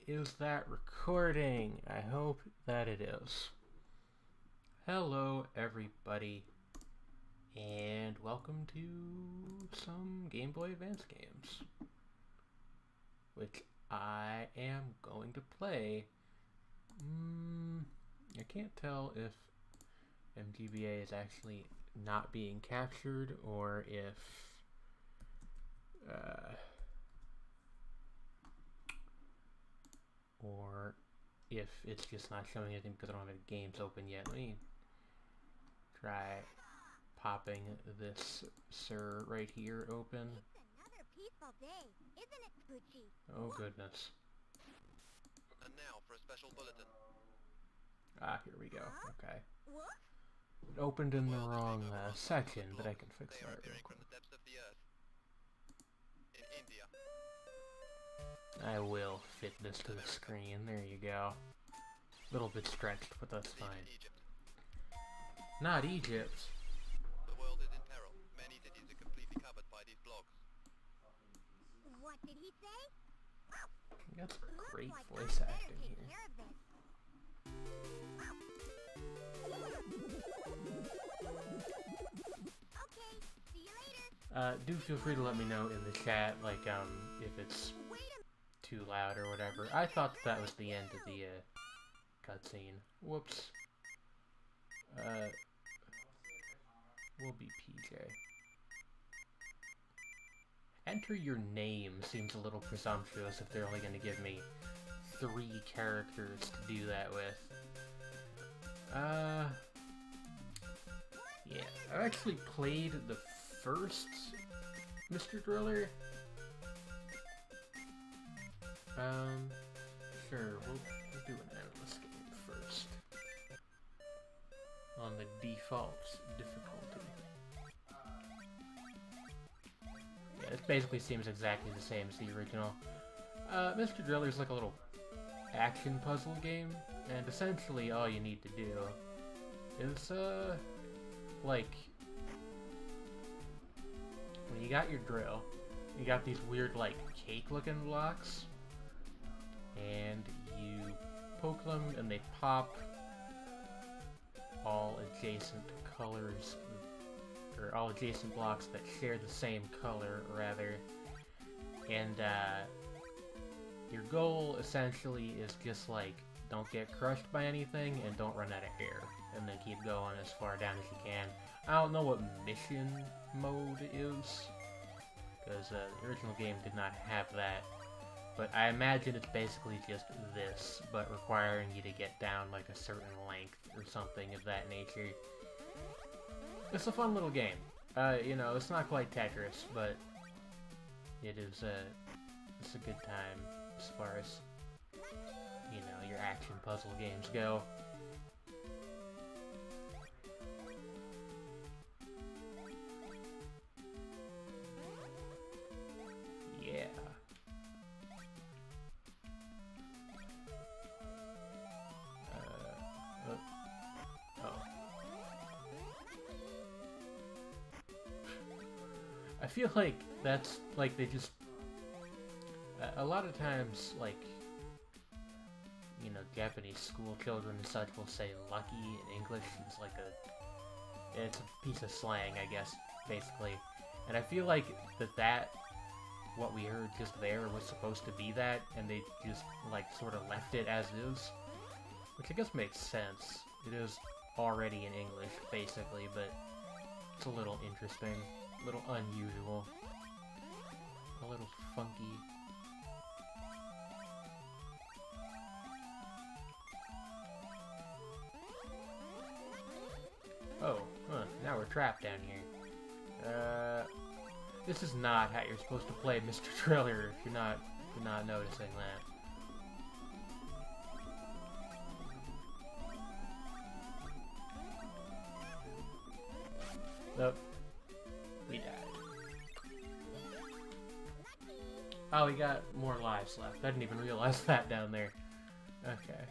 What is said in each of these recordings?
Is that recording? I hope that it is. Hello everybody, and welcome to some Game Boy Advance games, which I am going to play. I can't tell if MGBA is actually not being captured, or if it's just not showing anything because I don't have any games open yet. Let me try popping this sir right here open. Another peaceful day, isn't it, Poochie? Oh goodness. And now for a special bulletin. Ah, here we go. Okay. What? It opened in the wrong section, but I can fix They are that real appearing quick. from the depths of the earth. In India. I will fit this to the screen. There you go. A little bit stretched, but that's In fine. Egypt. Not Egypt. The world is in peril. Many cities are completely covered by these blocks. What did he say? You got some Looks great like voice I better acting take here. care of this. Okay, see you later. Do feel free to let me know in the chat, like, if it's Wait too loud or whatever. I thought that was the end of the, cutscene. Whoops. We'll be PJ. Enter your name seems a little presumptuous if they're only going to give me 3 characters to do that with. Yeah, I've actually played the first Mr. Driller. Sure, we'll do an endless game first. On the default difficulty. Yeah, it basically seems exactly the same as the original. Mr. Driller is like a little action puzzle game, and essentially all you need to do is, like, when you got your drill, you got these weird, like, cake-looking blocks, and you poke them and they pop all adjacent colors, or all adjacent blocks that share the same color, rather, and, your goal essentially is just, like, don't get crushed by anything and don't run out of air, and then keep going as far down as you can. I don't know what mission mode is, because the original game did not have that, but I imagine it's basically just this, but requiring you to get down like a certain length or something of that nature. It's a fun little game. You know, it's not quite Tetris, but it is it's a good time as far as, you know, your action puzzle games go. Yeah. Oh. I feel like that's, like, they just... a lot of times, like, you know, Japanese school children and such will say lucky in English. It's like it's a piece of slang, I guess, basically. And I feel like what we heard just there was supposed to be that, and they just, like, sort of left it as is. Which I guess makes sense. It is already in English, basically, but it's a little interesting, a little unusual, a little funky. Oh, huh, now we're trapped down here. This is not how you're supposed to play Mr. Driller if you're not noticing that. Nope. We died. Oh, we got more lives left. I didn't even realize that down there. Okay.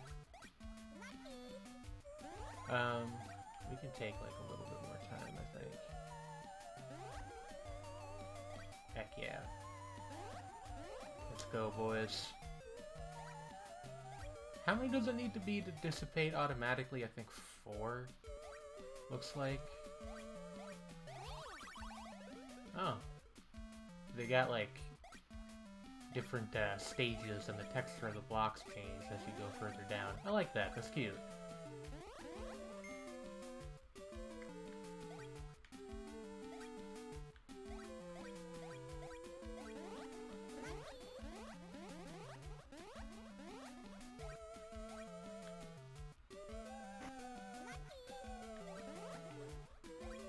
We can take, like, a little bit more time, I think. Heck yeah. Let's go, boys. How many does it need to be to dissipate automatically? I think 4. Looks like. Oh. They got like different stages and the texture of the blocks change as you go further down. I like that. That's cute.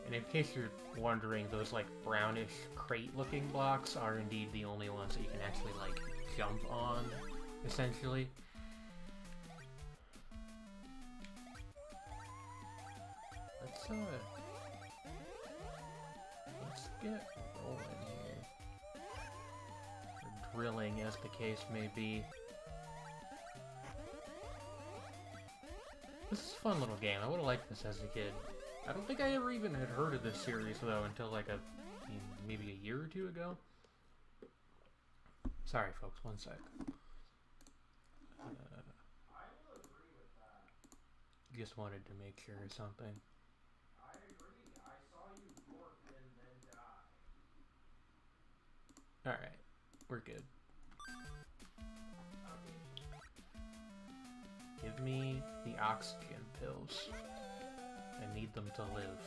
And in case you're wondering, those like brownish crate-looking blocks are indeed the only ones that you can actually like jump on, essentially. Let's get rolling here. Or drilling, as the case may be. This is a fun little game. I would have liked this as a kid. I don't think I ever even had heard of this series, though, until like maybe a year or two ago. Sorry, folks, one sec. I will agree with that. Just wanted to make sure or something. I agree. I saw you fork and then die. Alright, we're good. Give me the oxygen pills. I need them to live.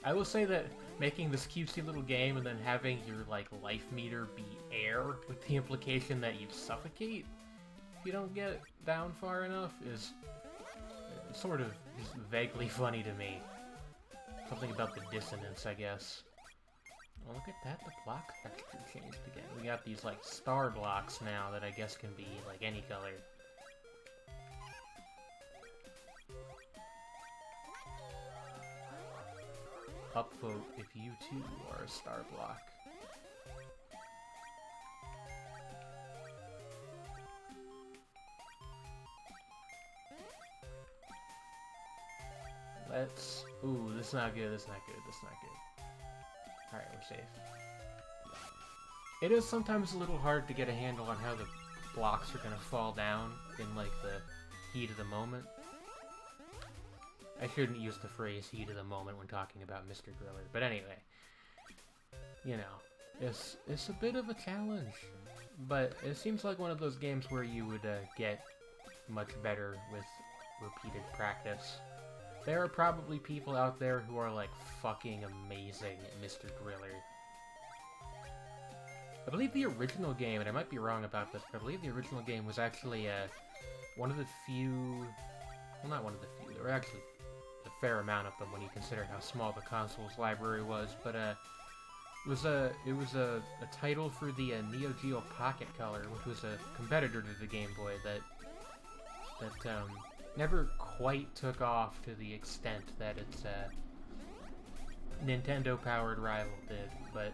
I will say that making this cutesy little game and then having your like life meter be air with the implication that you suffocate if you don't get down far enough is sort of just vaguely funny to me. Something about the dissonance, I guess. Oh, look at that, the block texture changed again. We got these like star blocks now that I guess can be like any color. Upvote if you too are a star block. Let's... Ooh, this is not good, this is not good, this is not good. Alright, we're safe. It is sometimes a little hard to get a handle on how the blocks are gonna fall down in, like, the heat of the moment. I shouldn't use the phrase heat of the moment when talking about Mr. Griller, but anyway. You know, it's a bit of a challenge, but it seems like one of those games where you would get much better with repeated practice. There are probably people out there who are like fucking amazing at Mr. Griller. I believe the original game, and I might be wrong about this, but I believe the original game was actually one of the few... Well, not one of the few, there were actually a fair amount of them when you consider how small the console's library was, but it was a title for the Neo Geo Pocket Color, which was a competitor to the Game Boy that never quite took off to the extent that its Nintendo-powered rival did, but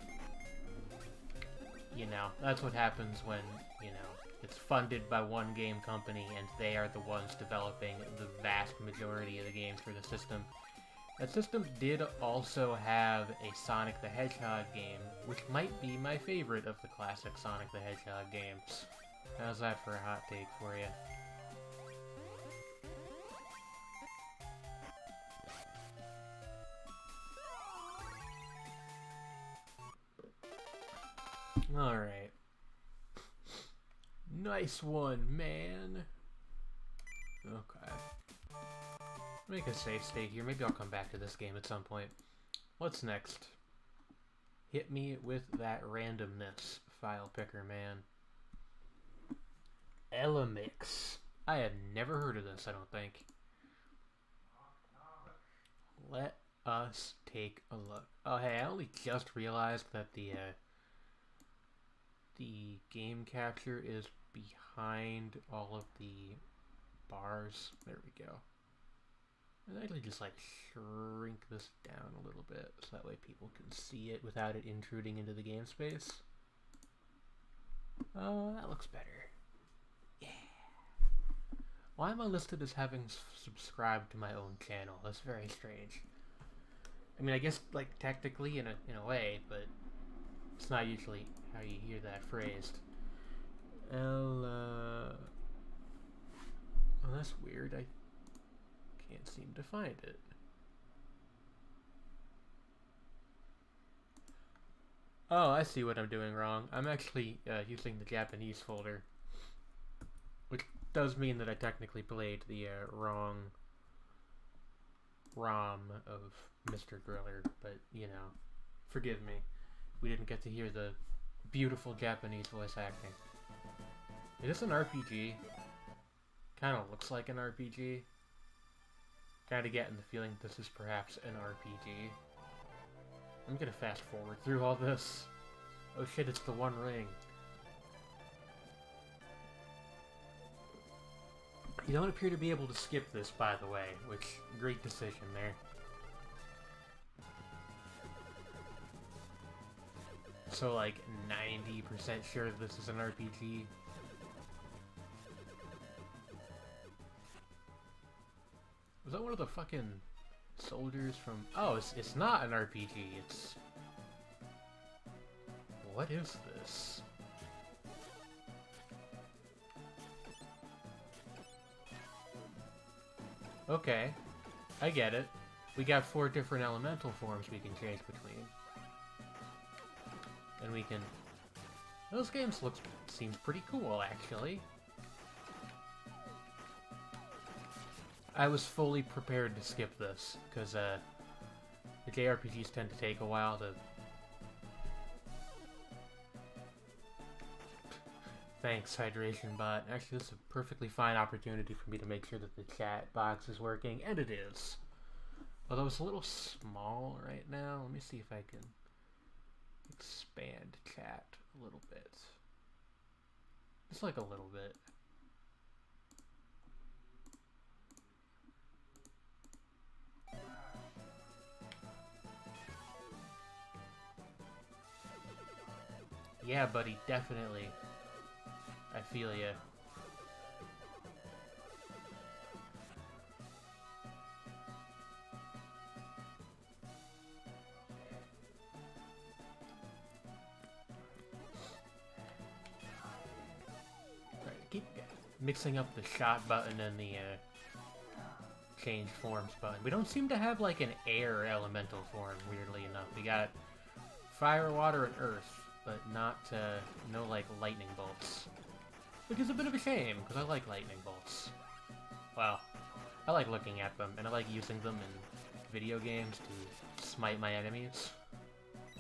you know, that's what happens when, you know, it's funded by one game company and they are the ones developing the vast majority of the games for the system. That system did also have a Sonic the Hedgehog game, which might be my favorite of the classic Sonic the Hedgehog games. How's that for a hot take for you? Alright. Nice one, man. Okay. Make a safe state here. Maybe I'll come back to this game at some point. What's next? Hit me with that randomness, file picker man. Elemix. I had never heard of this, I don't think. Let us take a look. Oh, hey, I only just realized that the game capture is behind all of the bars. There we go. I'd actually just like shrink this down a little bit so that way people can see it without it intruding into the game space. Oh, that looks better. Yeah. Why am I listed as having subscribed to my own channel? That's very strange. I mean, I guess like technically in a way, but it's not usually how you hear that phrased. Elemix. seem to find it. Oh, I see what I'm doing wrong. I'm actually using the Japanese folder, which does mean that I technically played the wrong ROM of Mr. Griller, but, you know, forgive me. We didn't get to hear the beautiful Japanese voice acting. Is this an RPG? Kind of looks like an RPG. Kind of getting the feeling this is perhaps an RPG. I'm gonna fast forward through all this. Oh shit, it's the One Ring. You don't appear to be able to skip this, by the way, which, great decision there. So, like, 90% sure this is an RPG. Was that one of the fucking soldiers from... Oh, it's not an RPG, it's... What is this? Okay, I get it. We got 4 different elemental forms we can change between. And we can... Those games seem pretty cool, actually. I was fully prepared to skip this, because the JRPGs tend to take a while to... Thanks, Hydration Bot. Actually, this is a perfectly fine opportunity for me to make sure that the chat box is working, and it is. Although it's a little small right now. Let me see if I can expand chat a little bit. Just like a little bit. Yeah, buddy, definitely. I feel ya. Alright, keep mixing up the shot button and the change forms button. We don't seem to have like an air elemental form, weirdly enough. We got fire, water, and earth, but not no like lightning bolts. Which is a bit of a shame, because I like lightning bolts. Well, I like looking at them, and I like using them in video games to smite my enemies.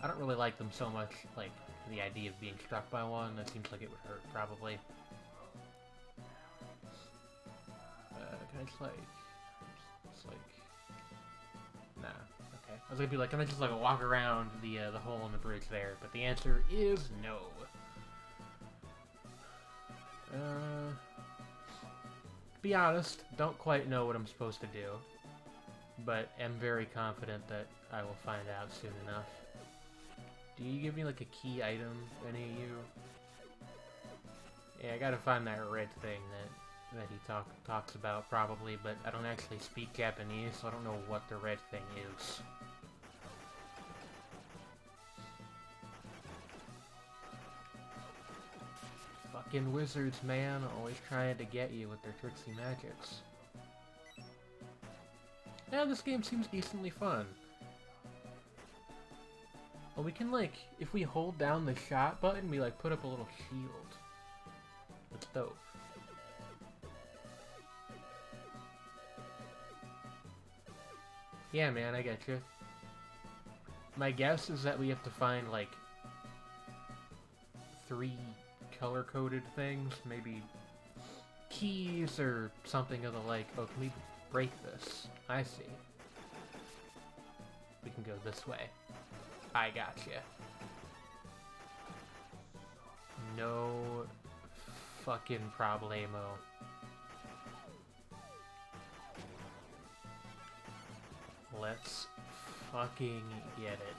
I don't really like them so much, like, the idea of being struck by one. That seems like it would hurt, probably. Can I just, like... Nah, okay. I was gonna be like, can I just, like, walk around the hole in the bridge there? But the answer is no. Be honest, don't quite know what I'm supposed to do, but am very confident that I will find out soon enough. Do you give me like a key item, any of you? Yeah, I gotta find that red thing that he talks about probably, but I don't actually speak Japanese, so I don't know what the red thing is. Fucking wizards, man, always trying to get you with their tricksy magics. Yeah, this game seems decently fun. Well, we can, like, if we hold down the shot button, we, like, put up a little shield. That's dope. Yeah, man, I get you. My guess is that we have to find, like, 3 color-coded things, maybe keys or something of the like. Oh, can we break this? I see. We can go this way. I gotcha. No fucking problemo. Let's fucking get it.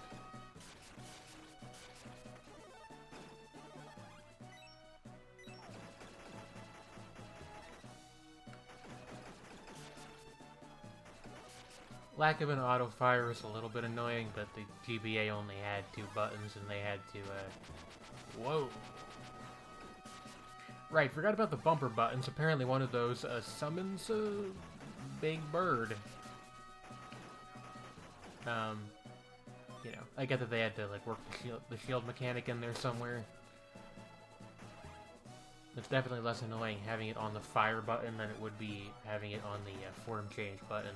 Lack of an auto fire is a little bit annoying, but the GBA only had 2 buttons and they had to, whoa. Right, forgot about the bumper buttons. Apparently one of those, summons a big bird. You know, I get that they had to like work the shield mechanic in there somewhere. It's definitely less annoying having it on the fire button than it would be having it on the form change button.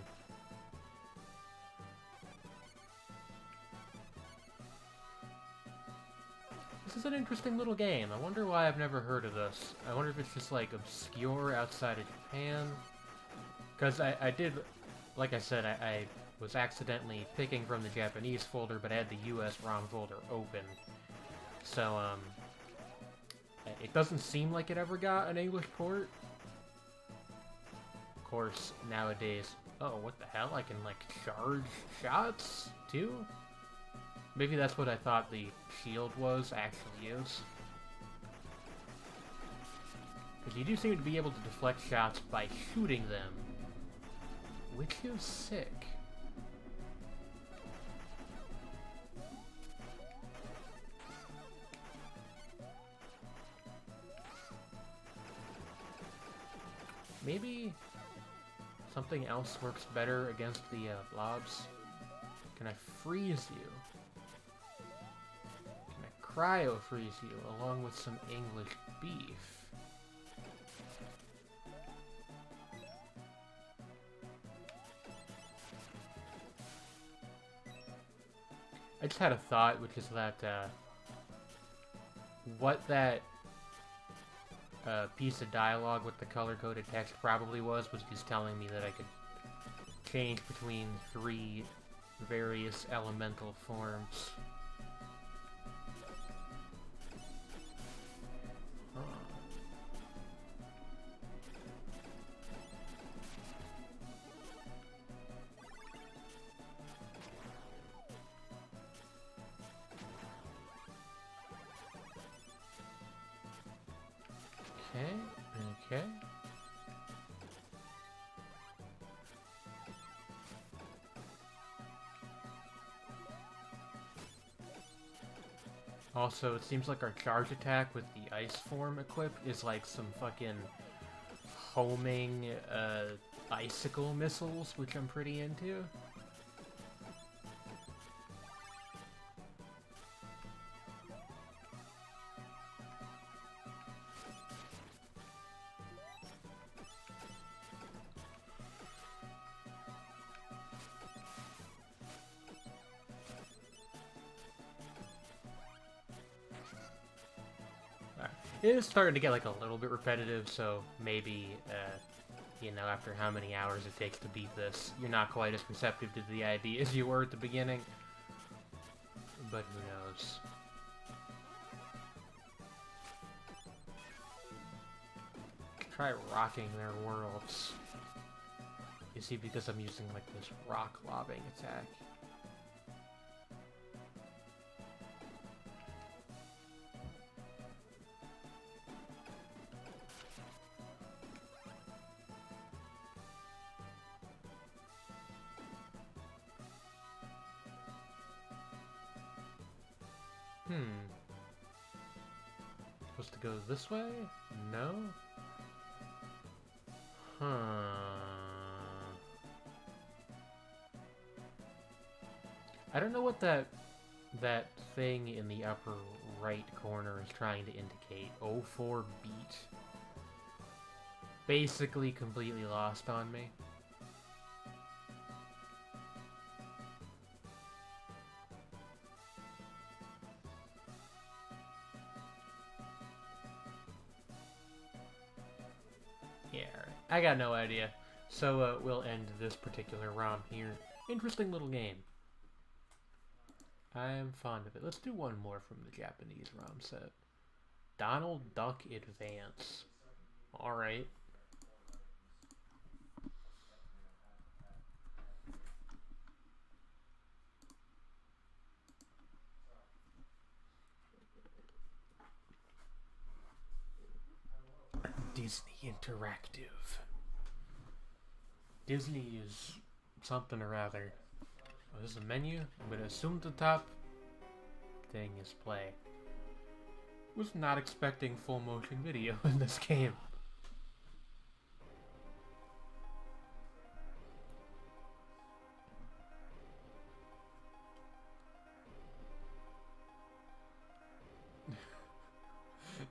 This is an interesting little game. I wonder why I've never heard of this. I wonder if it's just like obscure outside of Japan. Because I did, like I said, I was accidentally picking from the Japanese folder, but I had the US ROM folder open. So, it doesn't seem like it ever got an English port. Of course, nowadays... Oh, what the hell? I can, like, charge shots, too? Maybe that's what I thought the shield actually is. Because you do seem to be able to deflect shots by shooting them. Which is sick. Maybe something else works better against the blobs. Can I freeze you? Can I cryo freeze you along with some English beef? I just had a thought, which is that what that piece of dialogue with the color-coded text probably was just telling me that I could change between 3 various elemental forms. Huh. Okay. Also, it seems like our charge attack with the ice form equipped is like some fucking homing icicle missiles, which I'm pretty into. It is starting to get like a little bit repetitive, so maybe, you know, after how many hours it takes to beat this, you're not quite as receptive to the idea as you were at the beginning. But who knows? Try rocking their worlds. You see, because I'm using like this rock lobbing attack. Supposed to go this way? No? Huh. I don't know what that thing in the upper right corner is trying to indicate. 04 beat. Basically completely lost on me. I got no idea. So we'll end this particular ROM here. Interesting little game. I am fond of it. Let's do one more from the Japanese ROM set. Donald Duck Advance. Alright. Disney Interactive. Disney is something or other. Oh, this is a menu? I'm gonna assume the top thing is play. Was not expecting full motion video in this game.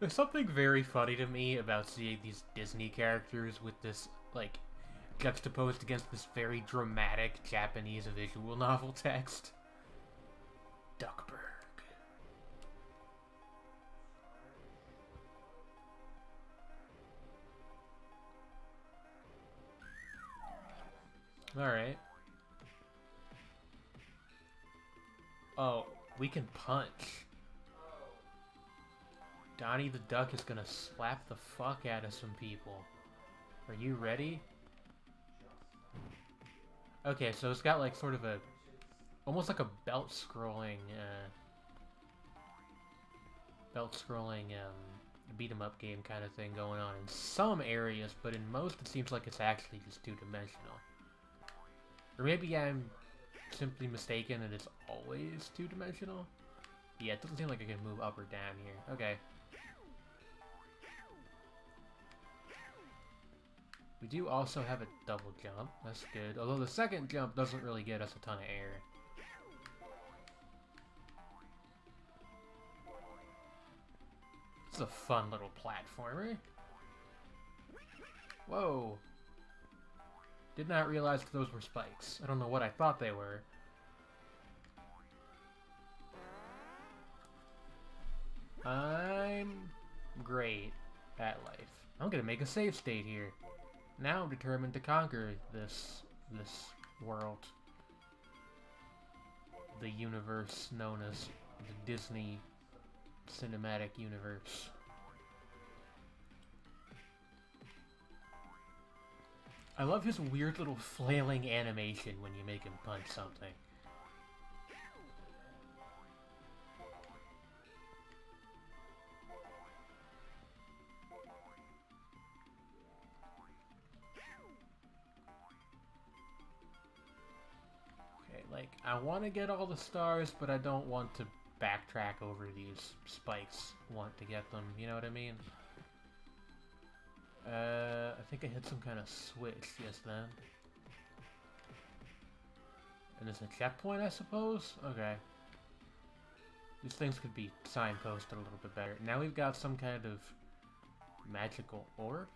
There's something very funny to me about seeing these Disney characters with this, like, juxtaposed against this very dramatic Japanese visual novel text. Duckburg. Alright. Oh, we can punch. Donnie the Duck is gonna slap the fuck out of some people. Are you ready? Okay, so it's got like sort of a... almost like a belt-scrolling, beat-em-up game kind of thing going on in some areas, but in most it seems like it's actually just two-dimensional. Or maybe I'm simply mistaken and it's always two-dimensional? Yeah, it doesn't seem like I can move up or down here. Okay. We do also have a double jump. That's good. Although the second jump doesn't really get us a ton of air. This is a fun little platformer. Whoa. Did not realize those were spikes. I don't know what I thought they were. I'm great at life. I'm gonna make a save state here. Now I'm determined to conquer this world. The universe known as the Disney Cinematic Universe. I love his weird little flailing animation when you make him punch something. Like, I want to get all the stars, but I don't want to backtrack over these spikes. Want to get them, you know what I mean? I think I hit some kind of switch just then. And there's a checkpoint, I suppose? Okay. These things could be signposted a little bit better. Now we've got some kind of magical orb.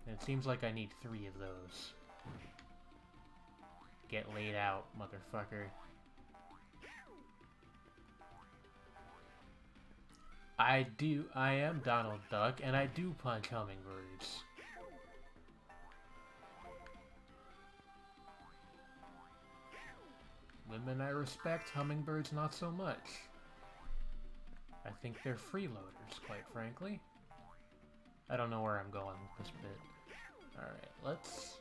And it seems like I need 3 of those. Get laid out, motherfucker. I am Donald Duck, and I do punch hummingbirds. Women I respect, hummingbirds not so much. I think they're freeloaders, quite frankly. I don't know where I'm going with this bit. Alright, let's...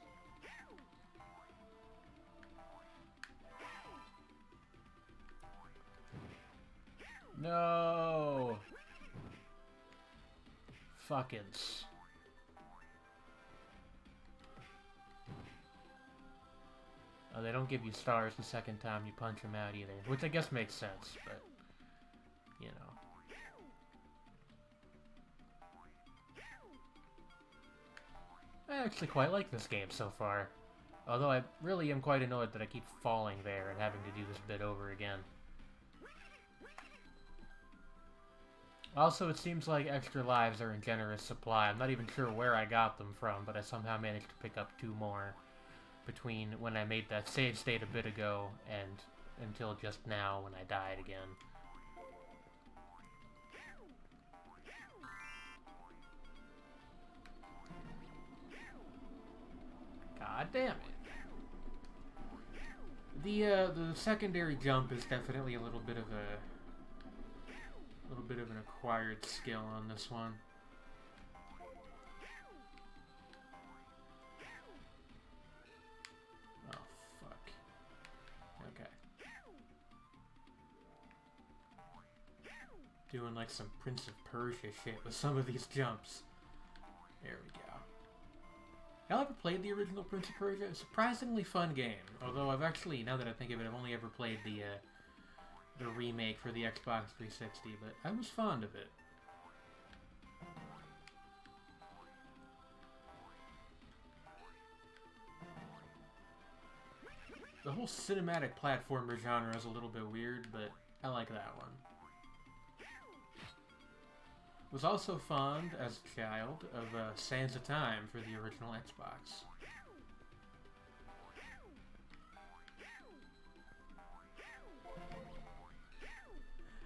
No! Fuckins. Oh, they don't give you stars the second time you punch them out either. Which I guess makes sense, but... you know. I actually quite like this game so far. Although I really am quite annoyed that I keep falling there and having to do this bit over again. Also, it seems like extra lives are in generous supply. I'm not even sure where I got them from, but I somehow managed to pick up 2 more between when I made that save state a bit ago and until just now when I died again. God damn it. The secondary jump is definitely a little bit of an acquired skill on this one. Oh, fuck. Okay. Doing like some Prince of Persia shit with some of these jumps. There we go. Y'all ever played the original Prince of Persia? It's a surprisingly fun game. Although I've actually, now that I think of it, I've only ever played the remake for the Xbox 360, but I was fond of it. The whole cinematic platformer genre is a little bit weird, but I like that one. Was also fond, as a child, of Sands of Time for the original Xbox.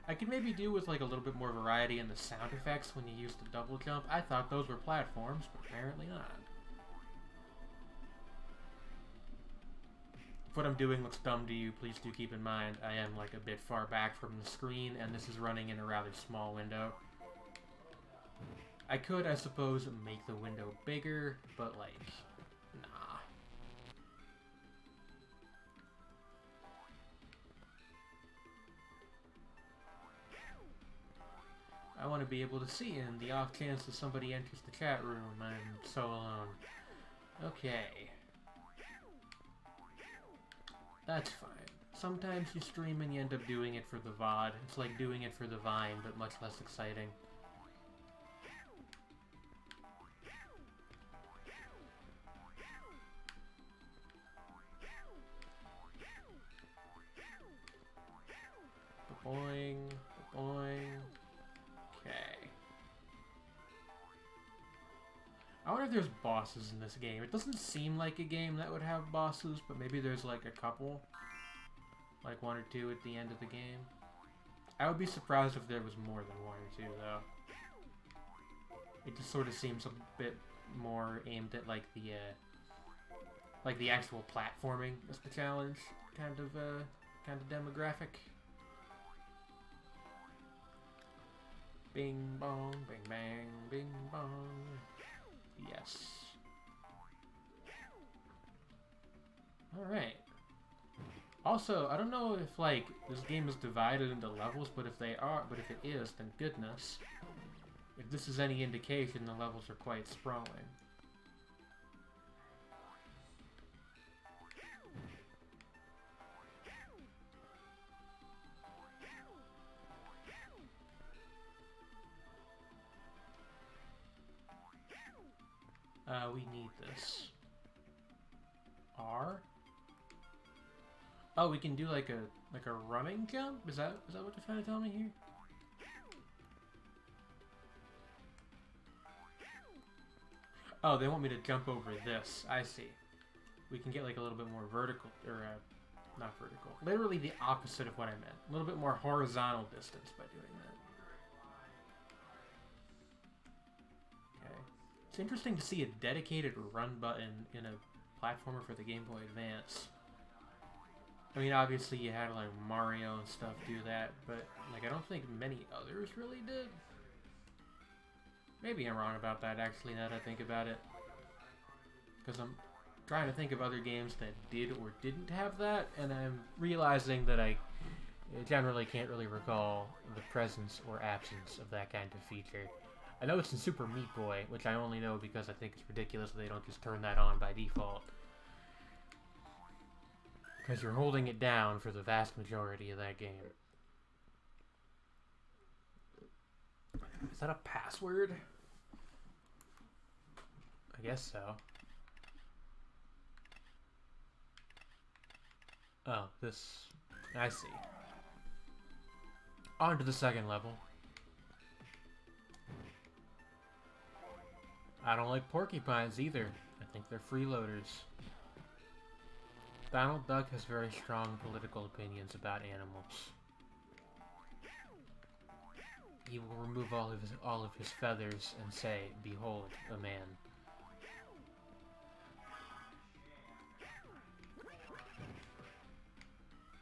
I could maybe do with like a little bit more variety in the sound effects when you use the double jump. I thought those were platforms, but apparently not. If what I'm doing looks dumb to you, please do keep in mind I am like a bit far back from the screen, and this is running in a rather small window. I could, I suppose, make the window bigger, but like, nah. I want to be able to see in the off chance that somebody enters the chat room. I'm so alone. Okay. That's fine. Sometimes you stream and you end up doing it for the VOD. It's like doing it for the Vine, but much less exciting. Boing, boing. Okay. I wonder if there's bosses in this game. It doesn't seem like a game that would have bosses, but maybe there's like a couple. Like 1 or 2 at the end of the game. I would be surprised if there was more than 1 or 2, though. It just sort of seems a bit more aimed at like the actual platforming as the challenge kind of demographic. Bing bong, bing bang, bing bong. Yes. Alright. Also, I don't know if like this game is divided into levels, but if it is, then goodness. If this is any indication, the levels are quite sprawling. We need this. R? Oh, we can do like a running jump? Is that what you're trying to tell me here? Oh, they want me to jump over this. I see. We can get like a little bit more vertical, or not vertical. Literally the opposite of what I meant. A little bit more horizontal distance by doing that. It's interesting to see a dedicated run button in a platformer for the Game Boy Advance. I mean, obviously you had like Mario and stuff do that, but like I don't think many others really did. Maybe I'm wrong about that actually, now that I think about it. Because I'm trying to think of other games that did or didn't have that, and I'm realizing that I generally can't really recall the presence or absence of that kind of feature. I know it's in Super Meat Boy, which I only know because I think it's ridiculous that they don't just turn that on by default. Because you're holding it down for the vast majority of that game. Is that a password? I guess so. Oh, this... I see. On to the second level. I don't like porcupines either. I think they're freeloaders. Donald Duck has very strong political opinions about animals. He will remove all of his feathers and say, "Behold, a man."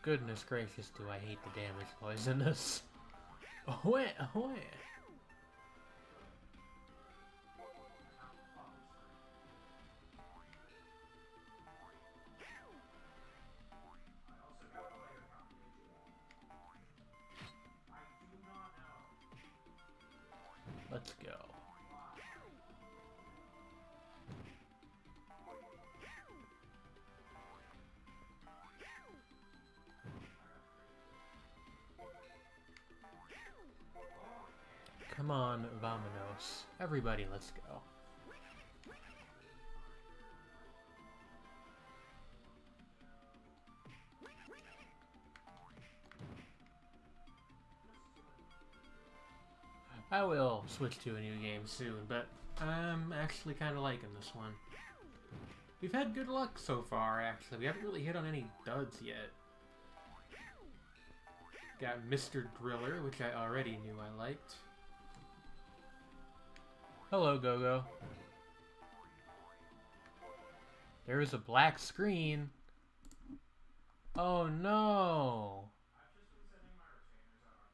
Goodness gracious, do I hate the damage noise in this. Ahoy, ahoy. Let's go. Come on, Vamonos. Everybody, let's go. I will switch to a new game soon, but I'm actually kind of liking this one. We've had good luck so far, actually. We haven't really hit on any duds yet. Got Mr. Driller, which I already knew I liked. Hello, Go-Go. There is a black screen. Oh no!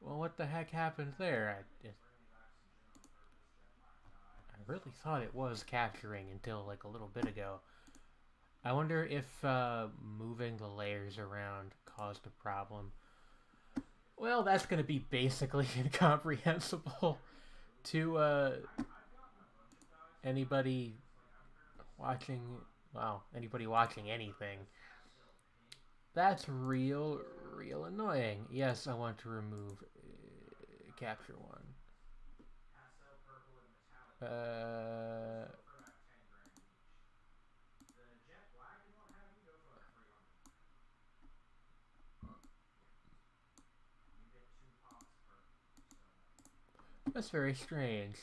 Well, what the heck happened there? I really thought it was capturing until like a little bit ago. I wonder if moving the layers around caused a problem. Well, that's going to be basically incomprehensible to anybody watching. Wow, anybody watching anything. That's real annoying. Yes, I want to remove capture one. That's very strange.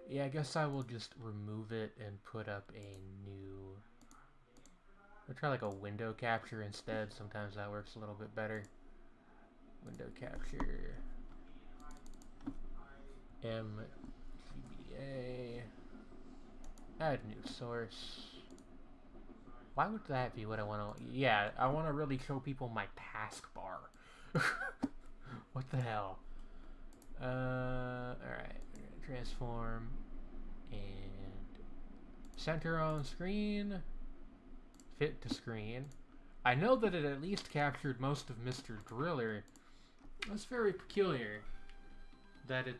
Yeah, I guess I will just remove it and put up a new... I'll try like a window capture instead. Sometimes that works a little bit better. Window capture. GBA. Add new source. Why would that be what I want to... Yeah, I want to really show people my taskbar. What the hell? Alright. Transform. And center on screen. Fit to screen. I know that it at least captured most of Mr. Driller. That's very peculiar. That it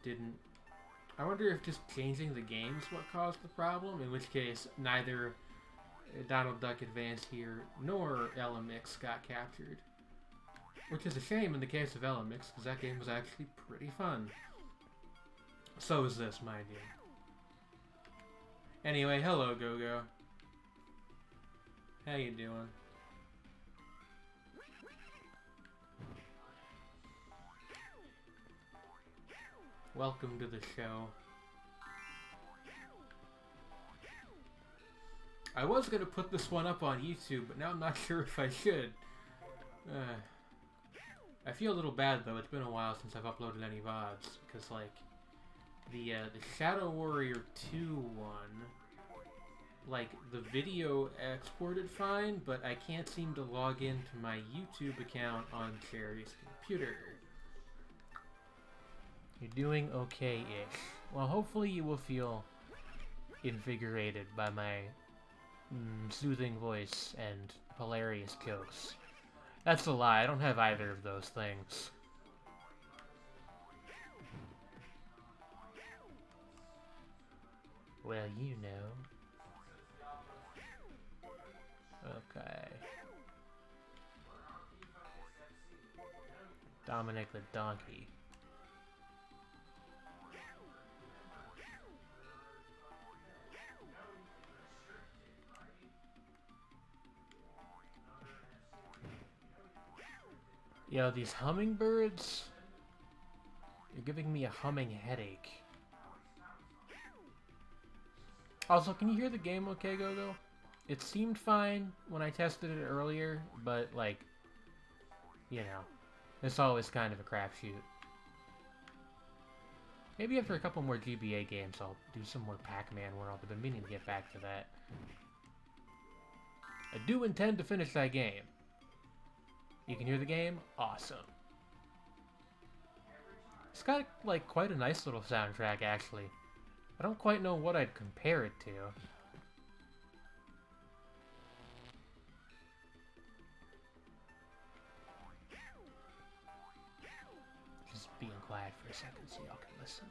didn't... I wonder if just changing the game is what caused the problem, in which case neither Donald Duck Advance here nor Elemix got captured. Which is a shame in the case of Elemix, because that game was actually pretty fun. So is this, mind you. Anyway, hello, Go-Go. How you doing? Welcome to the show. I was gonna put this one up on YouTube, but now I'm not sure if I should. I feel a little bad though. It's been a while since I've uploaded any VODs, because like the Shadow Warrior 2 one, like the video exported fine, but I can't seem to log into my YouTube account on Cherry's computer. You're doing okay-ish. Well, hopefully you will feel invigorated by my soothing voice and hilarious jokes. That's a lie. I don't have either of those things. Well, you know. Okay. Dominic the Donkey. Yo, these hummingbirds, you're giving me a humming headache. Also, can you hear the game okay, Go-Go? It seemed fine when I tested it earlier, but, like, you know, it's always kind of a crapshoot. Maybe after a couple more GBA games, I'll do some more Pac-Man World. I've been meaning to get back to that. I do intend to finish that game. You can hear the game? Awesome. It's got, like, quite a nice little soundtrack, actually. I don't quite know what I'd compare it to. Just being quiet for a second so y'all can listen.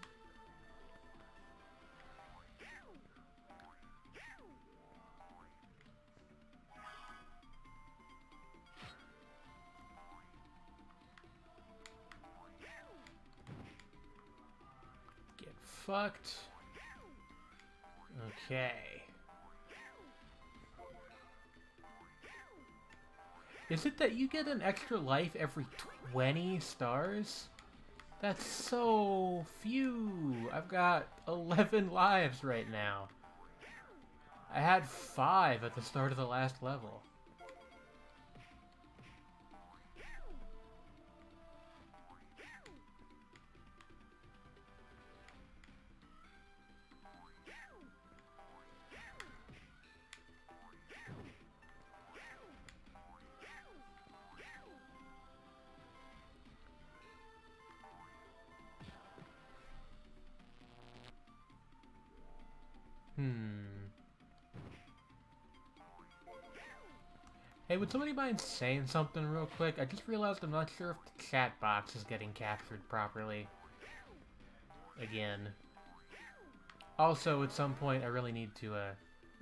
Fucked. Okay. Is it that you get an extra life every 20 stars? That's so few. I've got 11 lives right now. I had 5 at the start of the last level. Hey, would somebody mind saying something real quick? I just realized I'm not sure if the chat box is getting captured properly. Again. Also, at some point, I really need to, I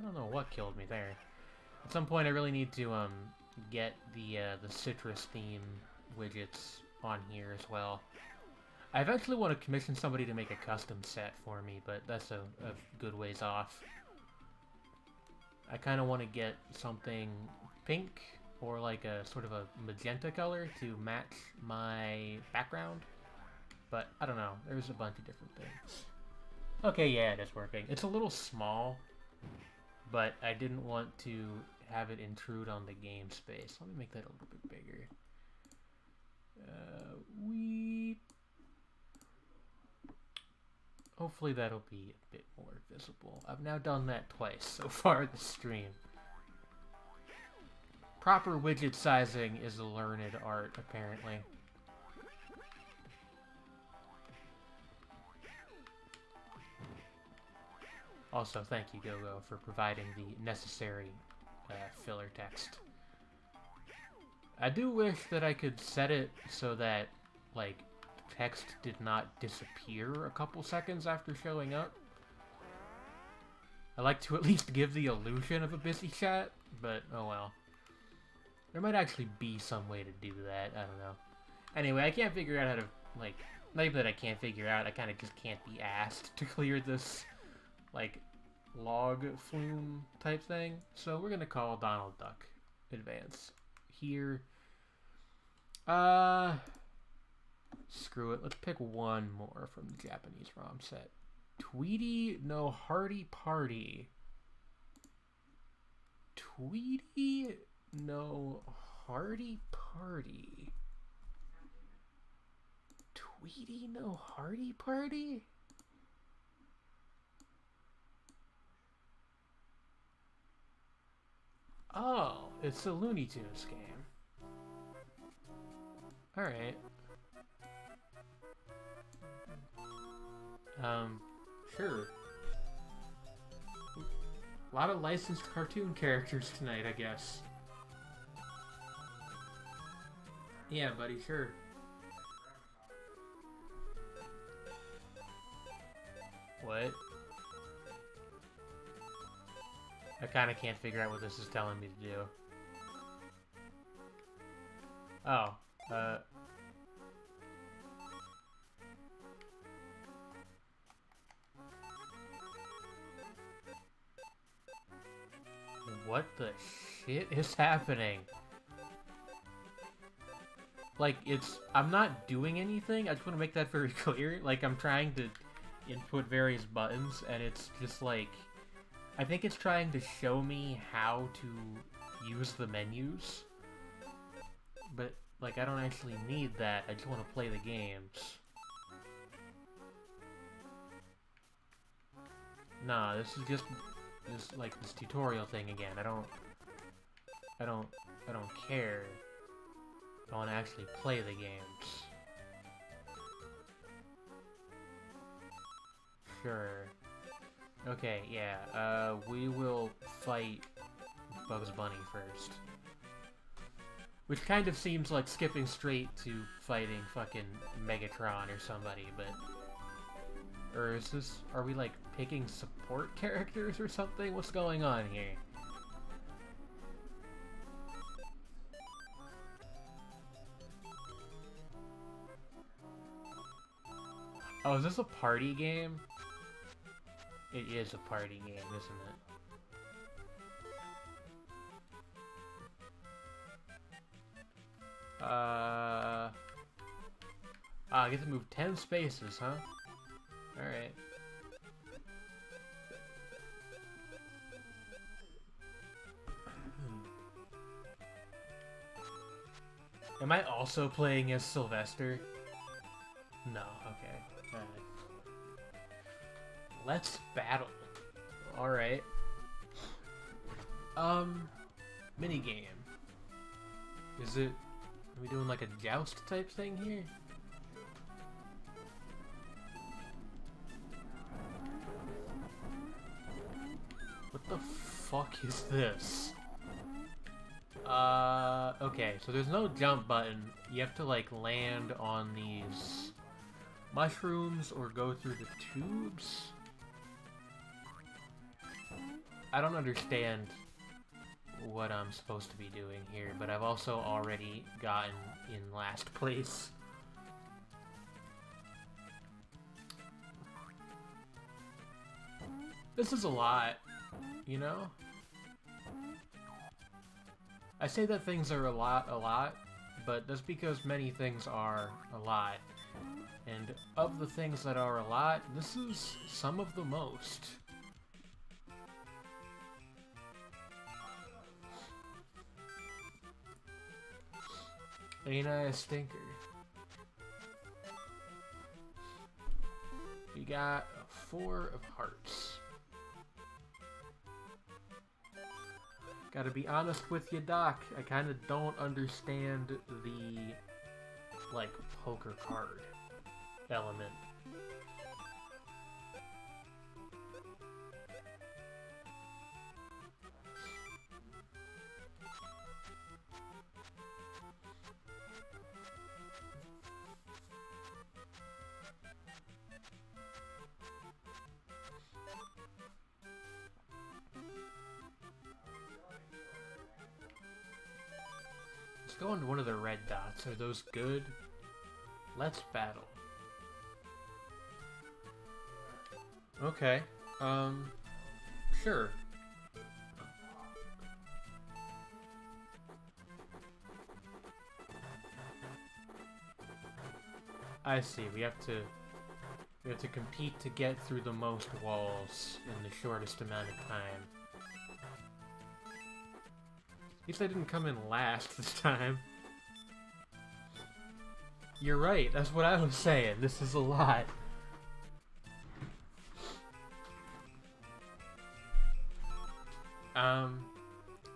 don't know what killed me there. At some point, I really need to, get the citrus theme widgets on here as well. I eventually want to commission somebody to make a custom set for me, but that's a good ways off. I kind of want to get something pink or like a sort of a magenta color to match my background, but I don't know, there's a bunch of different things. Okay, yeah, it is working. It's a little small, but I didn't want to have it intrude on the game space. Let me make that a little bit bigger. Hopefully that'll be a bit more visible. I've now done that twice so far this stream. Proper widget sizing is a learned art, apparently. Also, thank you, GoGo, for providing the necessary filler text. I do wish that I could set it so that, like, text did not disappear a couple seconds after showing up. I like to at least give the illusion of a busy chat, but oh well. There might actually be some way to do that, I don't know. Anyway, I can't figure out how to, like, not even that I can't figure out, I kind of just can't be asked to clear this, like, log flume type thing. So we're gonna call Donald Duck Advance here. Screw it, let's pick one more from the Japanese ROM set. Tweety no Hearty Party. Tweety no Hearty Party. Tweety no Hearty Party? Oh, it's a Looney Tunes game. Alright. Sure. A lot of licensed cartoon characters tonight, I guess. Yeah, buddy, sure. What? I kinda can't figure out what this is telling me to do. Oh, what the shit is happening? Like, I'm not doing anything, I just want to make that very clear. Like, I'm trying to input various buttons, and it's just like, I think it's trying to show me how to use the menus. But, like, I don't actually need that, I just want to play the games. Nah, this is just this tutorial thing again. I don't care. I want to actually play the games. Sure. Okay, yeah, we will fight Bugs Bunny first. Which kind of seems like skipping straight to fighting fucking Megatron or somebody, but... Or is this... Are we, like, picking support characters or something? What's going on here? Oh, is this a party game? It is a party game, isn't it? I get to move 10 spaces, huh? Alright. Am I also playing as Sylvester? No, okay. Alright. Let's battle. Alright. Minigame. Is it... Are we doing like a joust type thing here? What the fuck is this? Okay, so there's no jump button. You have to like land on these mushrooms or go through the tubes. I don't understand what I'm supposed to be doing here, but I've also already gotten in last place. This is a lot, you know? I say that things are a lot, but that's because many things are a lot. And of the things that are a lot, this is some of the most. Ain't I a stinker? We got 4 of hearts. Gotta be honest with you, Doc. I kinda don't understand the, like, poker card element. Go into one of the red dots. Are those good? Let's battle. Okay. Sure. I see. We have to compete to get through the most walls in the shortest amount of time. At least I didn't come in last this time. You're right, that's what I was saying. This is a lot.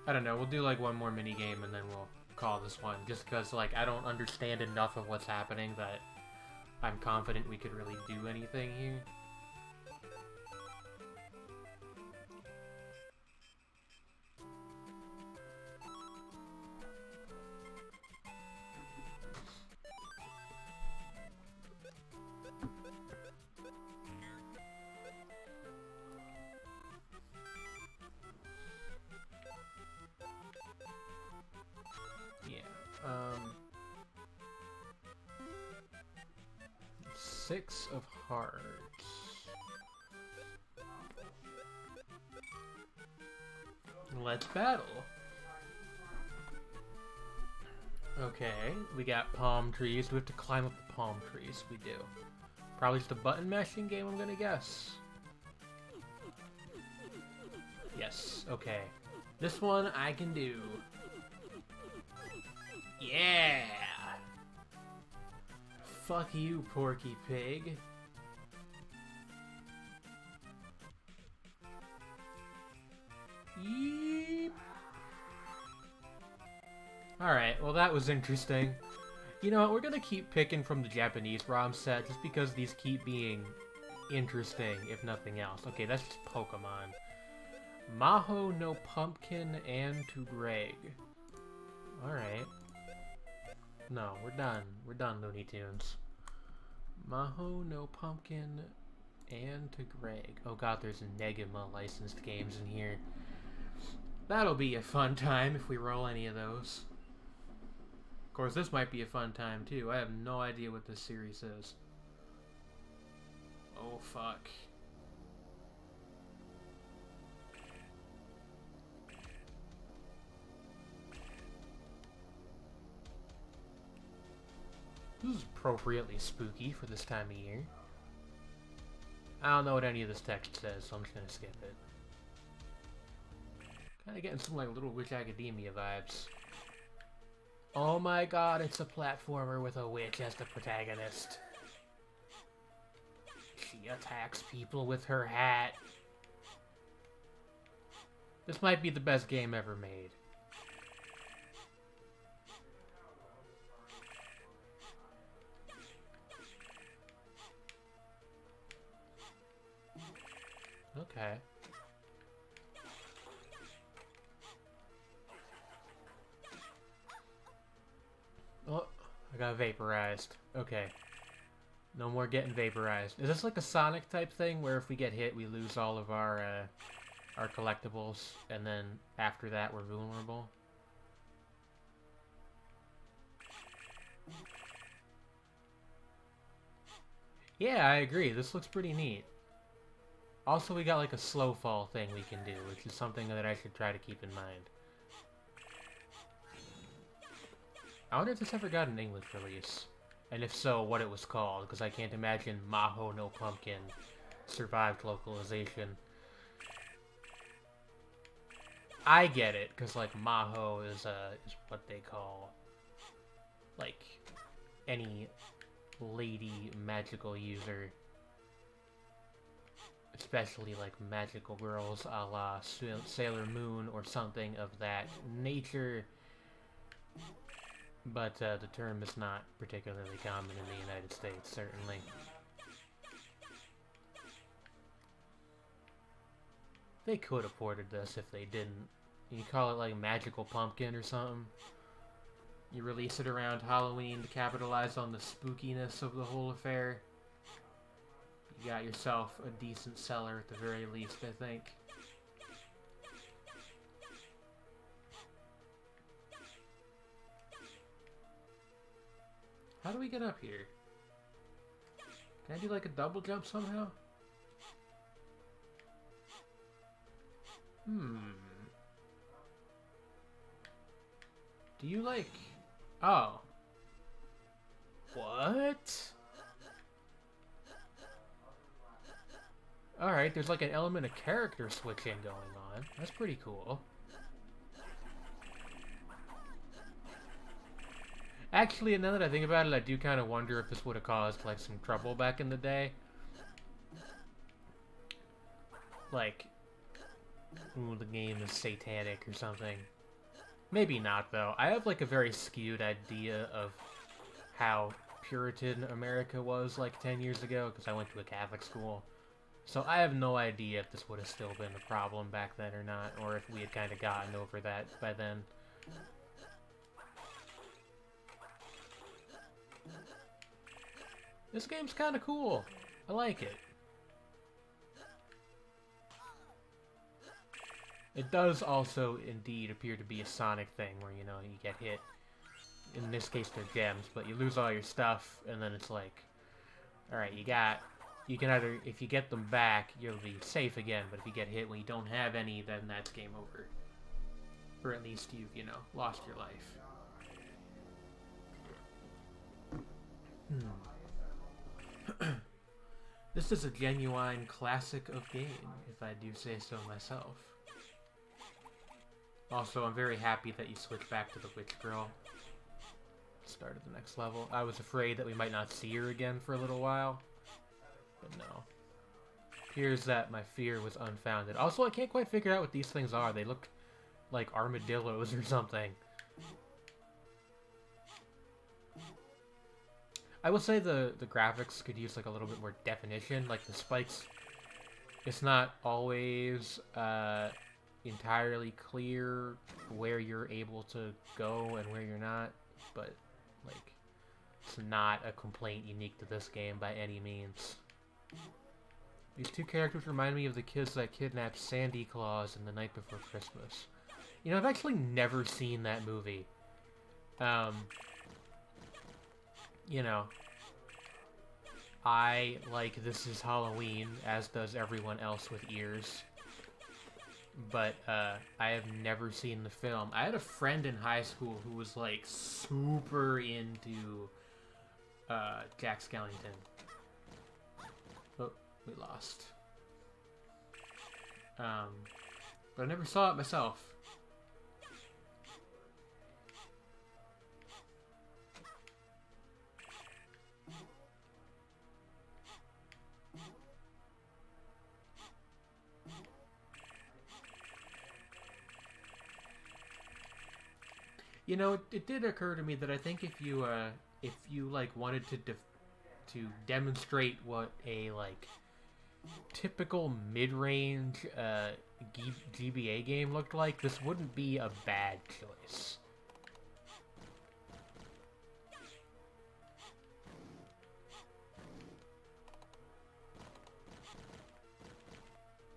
I don't know, we'll do like one more mini game and then we'll call this one. Just because, like, I don't understand enough of what's happening that I'm confident we could really do anything here. Six of hearts. Let's battle. Okay, we got palm trees. Do we have to climb up the palm trees? We do. Probably just a button mashing game, I'm gonna guess. Yes, okay. This one I can do. Yeah! Fuck you, Porky Pig. Yeep. Alright, well that was interesting. You know what, we're gonna keep picking from the Japanese ROM set just because these keep being interesting, if nothing else. Okay, that's just Pokemon. Mahou no Pumpkin and to Greg. Alright. No, we're done. We're done, Looney Tunes. Mahou no Pumpkin and to Greg. Oh god, there's Negima licensed games in here. That'll be a fun time if we roll any of those. Of course, this might be a fun time too. I have no idea what this series is. Oh fuck. This is appropriately spooky for this time of year. I don't know what any of this text says, so I'm just gonna skip it. Kinda getting some like Little Witch Academia vibes. Oh my god, it's a platformer with a witch as the protagonist. She attacks people with her hat. This might be the best game ever made. Okay. Oh, I got vaporized. Okay. No more getting vaporized. Is this like a Sonic type thing where if we get hit we lose all of our collectibles and then after that we're vulnerable? Yeah, I agree. This looks pretty neat. Also, we got like a slow fall thing we can do, which is something that I should try to keep in mind. I wonder if this ever got an English release. And if so, what it was called, because I can't imagine Mahou no Pumpkin survived localization. I get it, because like Mahou is what they call like any lady magical user. Especially like magical girls a la Sailor Moon or something of that nature. But the term is not particularly common in the United States, certainly. They could have ported this if they didn't. You call it like Magical Pumpkin or something. You release it around Halloween to capitalize on the spookiness of the whole affair. You got yourself a decent seller at the very least, I think. How do we get up here? Can I do like a double jump somehow? Do you like... Oh. What? Alright, there's like an element of character switching going on. That's pretty cool. Actually, now that I think about it, I do kind of wonder if this would have caused like some trouble back in the day. Like, ooh, the game is satanic or something. Maybe not, though. I have like a very skewed idea of how Puritan America was like 10 years ago, because I went to a Catholic school. So I have no idea if this would have still been a problem back then or not, or if we had kind of gotten over that by then. This game's kind of cool. I like it. It does also indeed appear to be a Sonic thing where, you know, you get hit. In this case, they're gems, but you lose all your stuff, and then it's like, alright, you can either, if you get them back, you'll be safe again, but if you get hit when you don't have any, then that's game over. Or at least you've, you know, lost your life. This is a genuine classic of game, if I do say so myself. Also, I'm very happy that you switch back to the witch girl. Start at the next level. I was afraid that we might not see her again for a little while. But no. Appears that my fear was unfounded. Also, I can't quite figure out what these things are. They look like armadillos or something. I will say the graphics could use like a little bit more definition. Like the spikes, it's not always entirely clear where you're able to go and where you're not. But like, it's not a complaint unique to this game by any means. These two characters remind me of the kids that kidnapped Sandy Claus in The Night Before Christmas. You know, I've actually never seen that movie. You know, I like This Is Halloween, as does everyone else with ears. But, I have never seen the film. I had a friend in high school who was, like, super into Jack Skellington. Oh, we lost. But I never saw it myself. You know, it did occur to me that I think if you like wanted to demonstrate what a like typical mid-range GBA game looked like, this wouldn't be a bad choice.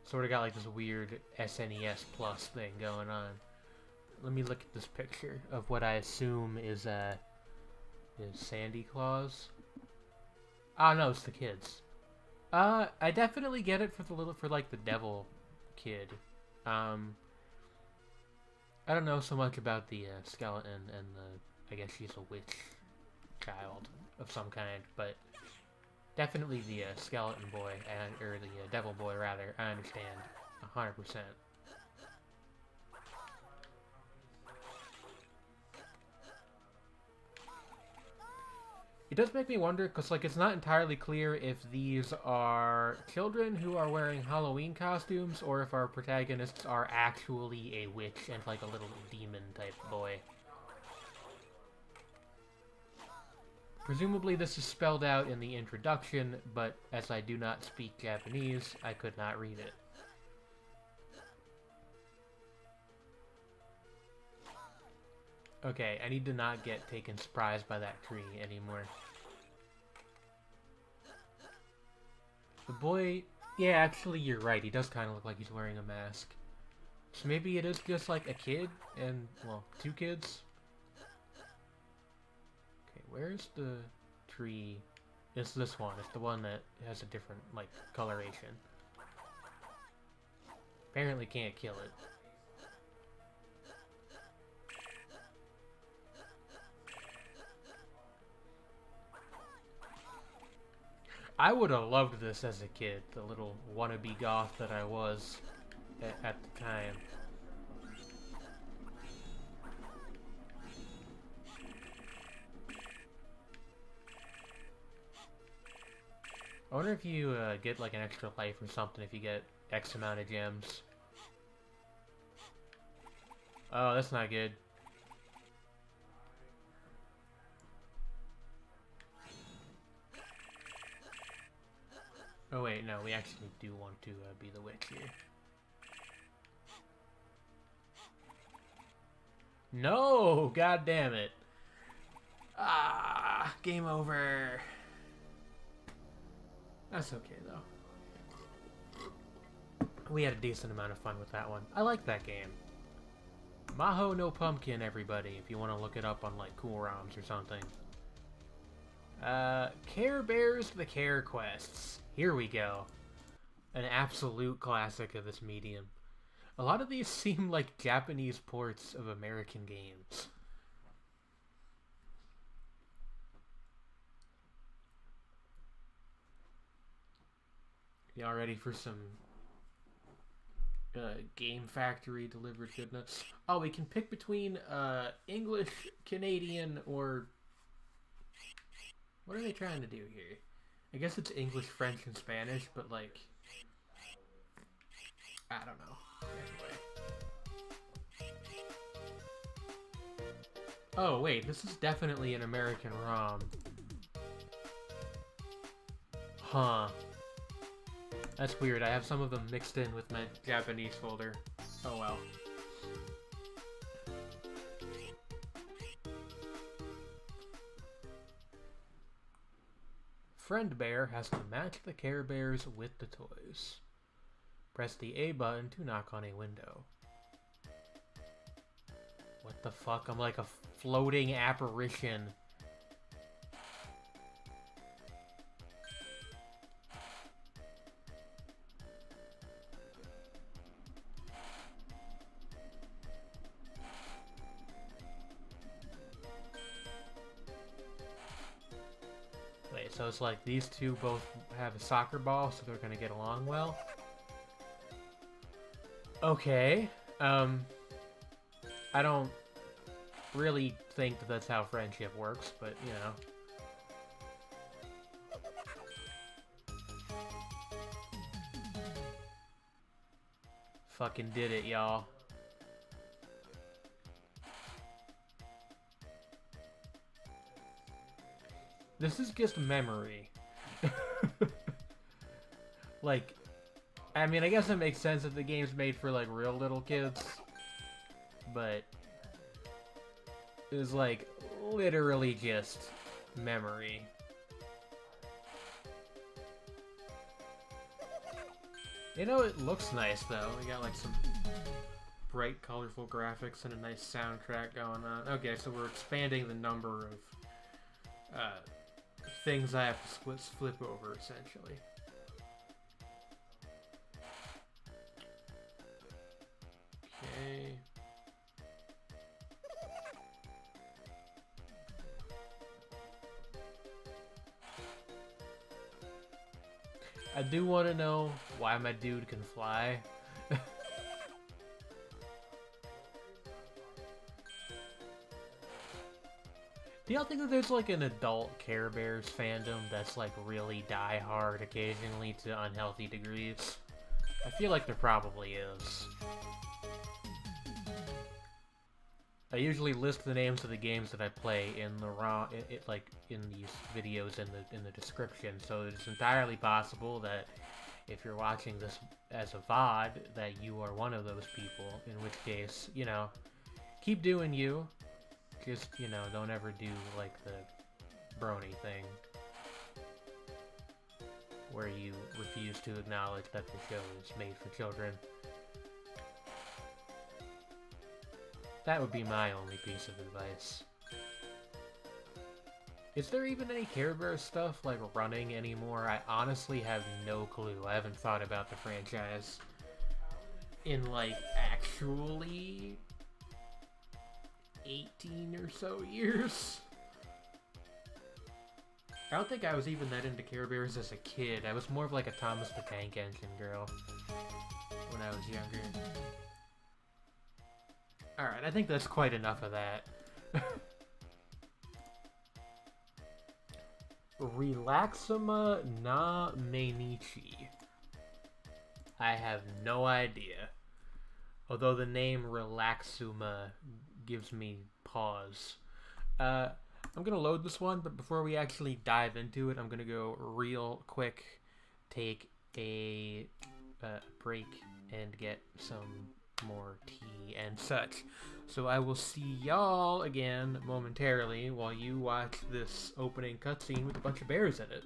Sort of got like this weird SNES Plus thing going on. Let me look at this picture of what I assume is Sandy Claus. Ah, no, it's the kids. I definitely get it for like the devil kid. I don't know so much about the skeleton and I guess she's a witch child of some kind, but definitely the skeleton boy or the devil boy rather. I understand 100%. It does make me wonder, because like it's not entirely clear if these are children who are wearing Halloween costumes, or if our protagonists are actually a witch and like a little demon type boy. Presumably this is spelled out in the introduction, but as I do not speak Japanese, I could not read it. Okay, I need to not get taken surprised by that tree anymore. The boy... Yeah, actually, you're right. He does kind of look like he's wearing a mask. So maybe it is just like a kid and, well, two kids? Okay, where's the tree? It's this one. It's the one that has a different, like, coloration. Apparently can't kill it. I would have loved this as a kid, the little wannabe goth that I was at the time. I wonder if you get like an extra life or something if you get X amount of gems. Oh, that's not good. Oh wait, no, we actually do want to be the witch here. No! God damn it. Ah, game over. That's okay, though. We had a decent amount of fun with that one. I like that game. Mahou no Pumpkin, everybody, if you want to look it up on, like, Cool ROMs or something. Care Bears The Care Quests. Here we go. An absolute classic of this medium. A lot of these seem like Japanese ports of American games. Y'all ready for some Game Factory delivered goodness? Oh, we can pick between English, Canadian, or... What are they trying to do here? I guess it's English, French, and Spanish, but like... I don't know. Anyway. Oh, wait, this is definitely an American ROM. Huh. That's weird. I have some of them mixed in with my Japanese folder. Oh well. Friend Bear has to match the Care Bears with the toys. Press the A button to knock on a window. What the fuck? I'm like a floating apparition. so it's like these two both have a soccer ball, so they're gonna get along well. Okay, I don't really think that that's how friendship works, but, you know. Fucking did it, y'all. This is just memory. Like, I mean, I guess it makes sense that the game's made for, like, real little kids. But it was, like, literally just memory. You know, it looks nice, though. We got, like, some bright, colorful graphics and a nice soundtrack going on. Okay, so we're expanding the number of things I have to flip over, essentially. Okay. I do want to know why my dude can fly. Do y'all think that there's like an adult Care Bears fandom that's like really die-hard occasionally to unhealthy degrees? I feel like there probably is. I usually list the names of the games that I play in the like in these videos in the description, so it's entirely possible that if you're watching this as a VOD, that you are one of those people, in which case, you know, keep doing you. Just, you know, don't ever do, like, the brony thing, where you refuse to acknowledge that the show is made for children. That would be my only piece of advice. Is there even any Care Bears stuff, like, running anymore? I honestly have no clue. I haven't thought about the franchise in, like, actually 18 or so years. I don't think I was even that into Care Bears as a kid. I was more of like a Thomas the Tank Engine girl when I was younger. Alright, I think that's quite enough of that. Relaxuma na Mainichi. I have no idea. Although the name Relaxuma gives me pause. I'm gonna load this one, but before we actually dive into it, I'm gonna go real quick, take a break, and get some more tea and such. So I will see y'all again momentarily while you watch this opening cutscene with a bunch of bears in it.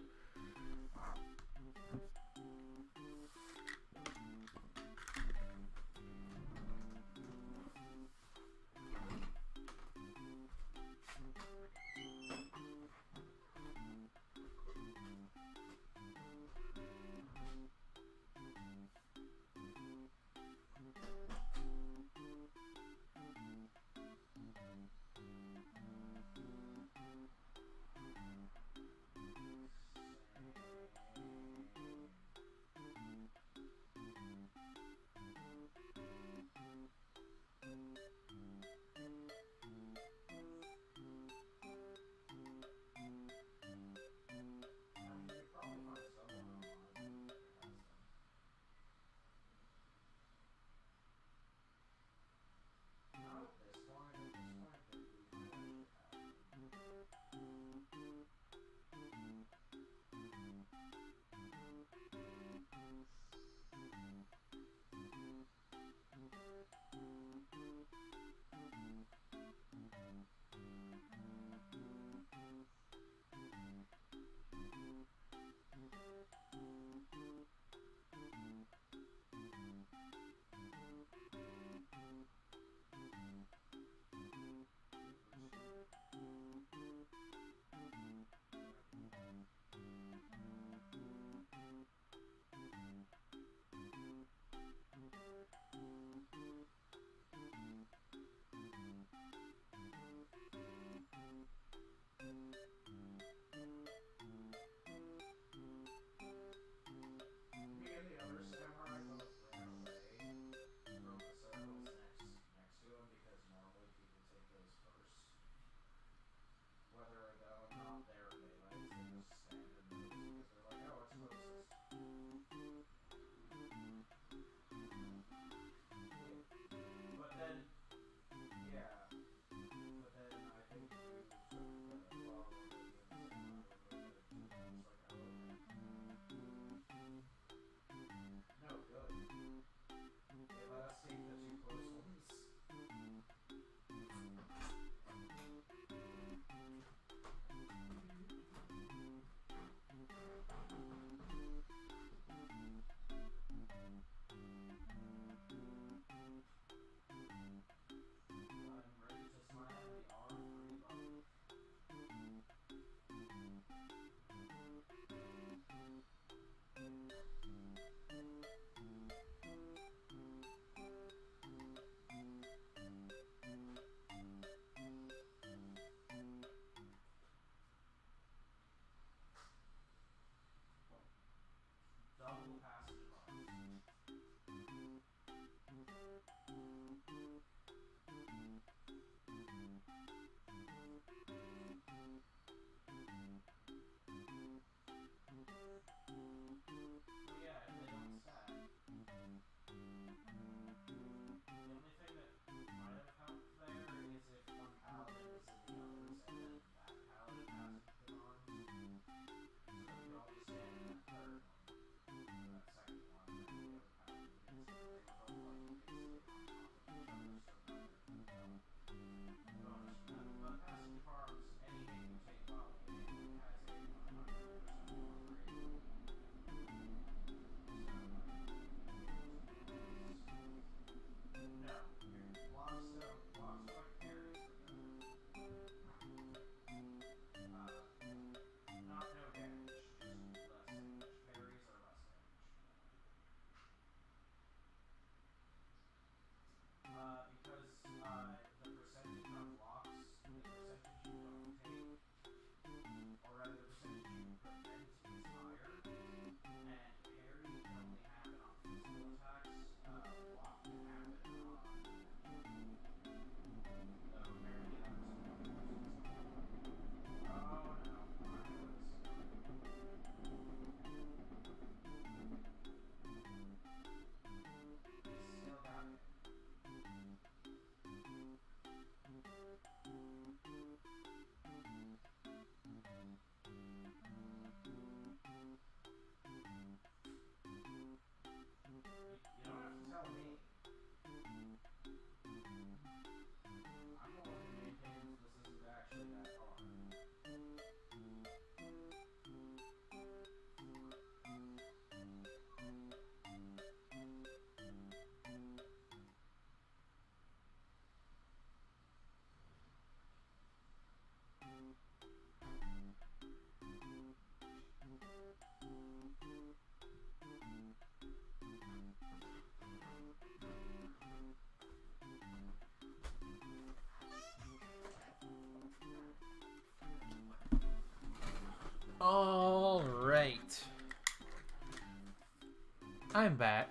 I'm back.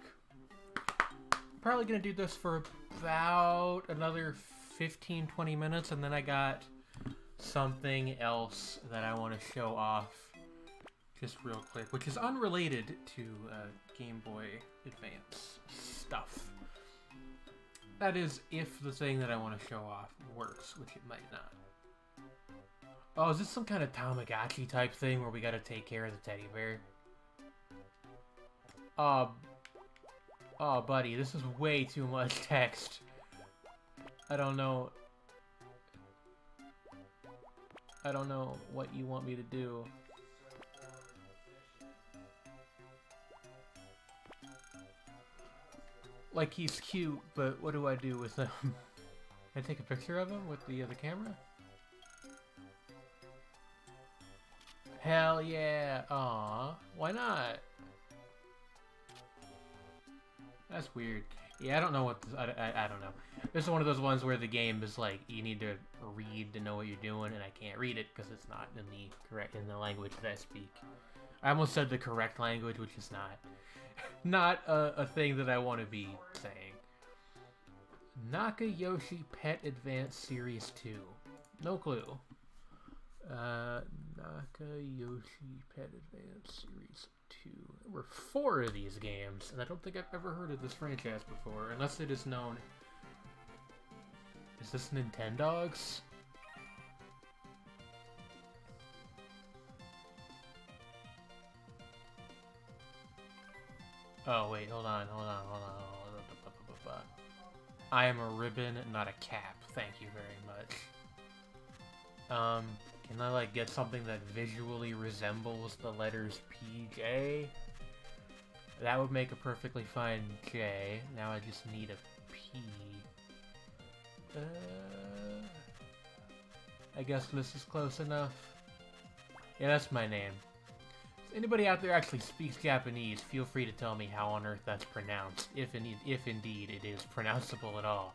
Probably gonna do this for about another 15-20 minutes, and then I got something else that I want to show off just real quick, which is unrelated to Game Boy Advance stuff. That is, if the thing that I want to show off works, which it might not. Oh, is this some kind of Tamagotchi type thing where we gotta take care of the teddy bear? Oh, buddy, this is way too much text. I don't know what you want me to do. Like, he's cute, but what do I do with him? Can I take a picture of him with the camera? Hell yeah! Aw, why not? That's weird. Yeah, I don't know what this, I don't know. This is one of those ones where the game is like, you need to read to know what you're doing, and I can't read it because it's not in the language that I speak. I almost said the correct language, which is not a thing that I want to be saying. Nakayoshi Pet Advance Series 2. No clue. Nakayoshi Pet Advance Series 2. There were 4 of these games, and I don't think I've ever heard of this franchise before, unless it is known. Is this Nintendogs? Oh, wait, hold on. I am a ribbon, not a cap. Thank you very much. Can I, like, get something that visually resembles the letters PJ? That would make a perfectly fine J. Now I just need a P. I guess this is close enough. Yeah, that's my name. If anybody out there actually speaks Japanese, feel free to tell me how on earth that's pronounced, if indeed it is pronounceable at all.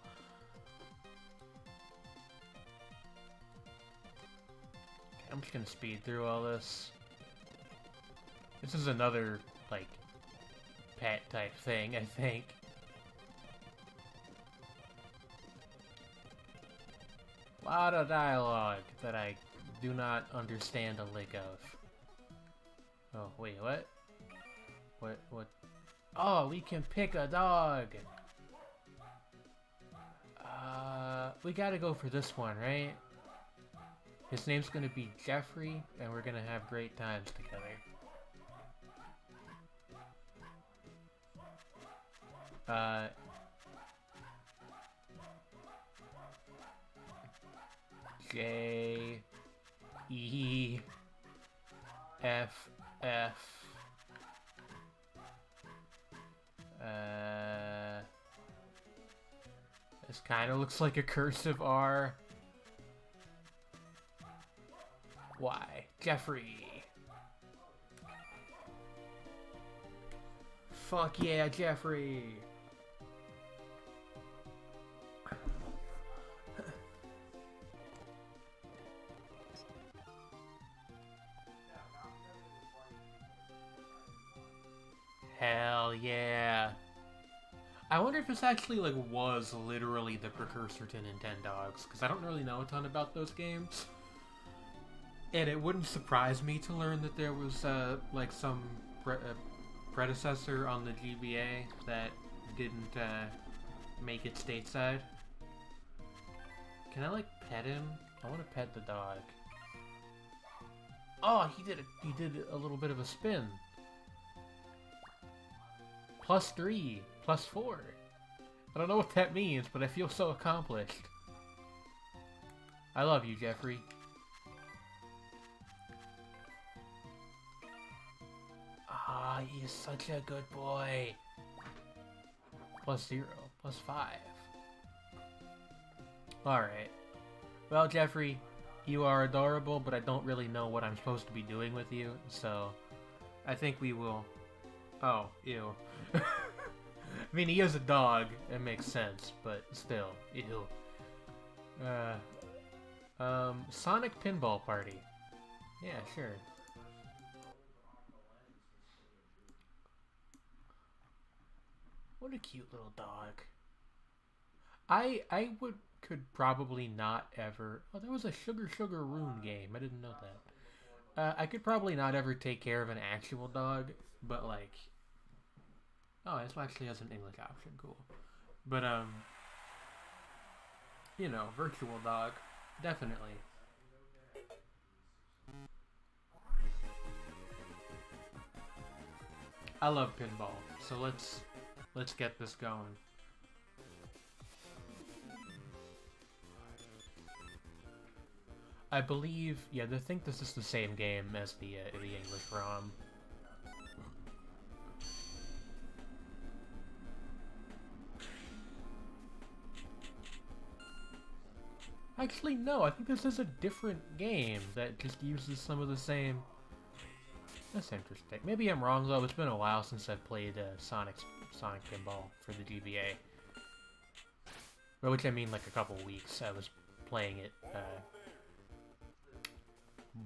I'm just gonna speed through all this. This is another, like, pet type thing, I think. A lot of dialogue that I do not understand a lick of. Oh, wait, what? What? Oh, we can pick a dog! We gotta go for this one, right? His name's gonna be Jeffrey, and we're gonna have great times together. J E F F. This kind of looks like a cursive R. Y. Jeffrey. Fuck yeah, Jeffrey. Hell yeah. I wonder if this actually, like, was literally the precursor to Nintendogs, because I don't really know a ton about those games. And it wouldn't surprise me to learn that there was, like, some predecessor on the GBA that didn't, make it stateside. Can I, like, pet him? I want to pet the dog. Oh, he did a little bit of a spin. +3, +4. I don't know what that means, but I feel so accomplished. I love you, Jeffrey. Ah, he is such a good boy. +0, +5. Alright. Well, Jeffrey, you are adorable, but I don't really know what I'm supposed to be doing with you, so I think we will... Oh, ew. I mean, he is a dog, it makes sense, but still, ew. Sonic Pinball Party. Yeah, sure. What a cute little dog. I could probably not ever... Oh, there was a Sugar Sugar Rune game. I didn't know that. I could probably not ever take care of an actual dog, but like... Oh, this actually has an English option. Cool. But, you know, virtual dog. Definitely. I love pinball, so let's get this going. I believe, yeah, I think this is the same game as the English ROM. Actually, no, I think this is a different game that just uses some of the same... That's interesting. Maybe I'm wrong, though. It's been a while since I've played Sonic Pinball for the GBA. By which I mean like a couple weeks. I was playing it,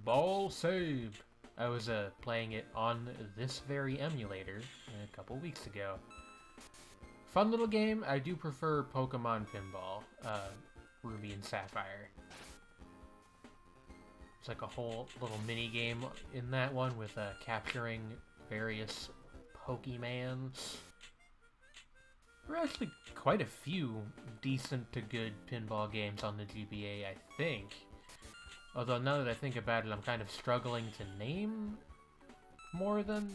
Ball saved! I was playing it on this very emulator a couple weeks ago. Fun little game. I do prefer Pokemon Pinball, Ruby and Sapphire. It's like a whole little mini game in that one with capturing various Pokemans. There are actually quite a few decent to good pinball games on the GBA, I think. Although now that I think about it, I'm kind of struggling to name more than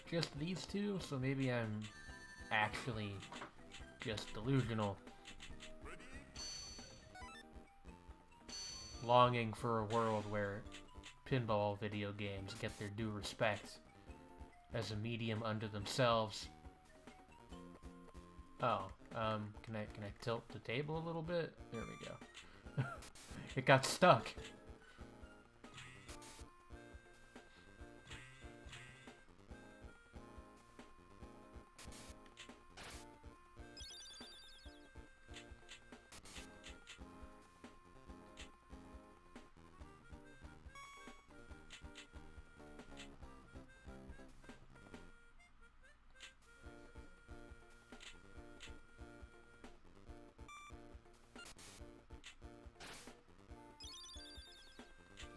just these two, so maybe I'm actually just delusional. Longing for a world where pinball video games get their due respect as a medium unto themselves. Oh, can I tilt the table a little bit? There we go. It got stuck.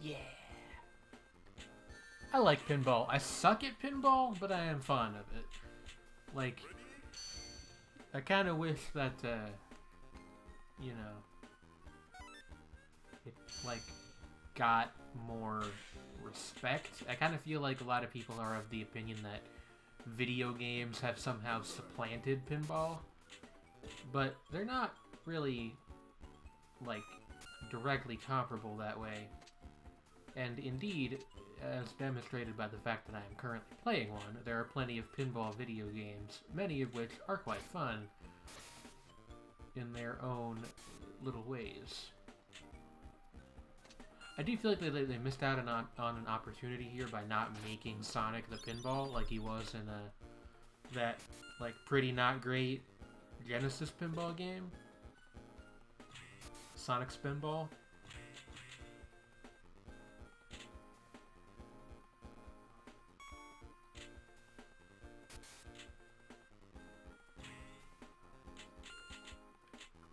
Yeah. I like pinball. I suck at pinball, but I am fond of it. Like, I kind of wish that, you know, it, like, got more respect. I kind of feel like a lot of people are of the opinion that video games have somehow supplanted pinball, but they're not really, like, directly comparable that way. And indeed, as demonstrated by the fact that I am currently playing one, there are plenty of pinball video games, many of which are quite fun in their own little ways. I do feel like they missed out on an opportunity here by not making Sonic the Pinball like he was in that like pretty not great Genesis pinball game, Sonic Spinball.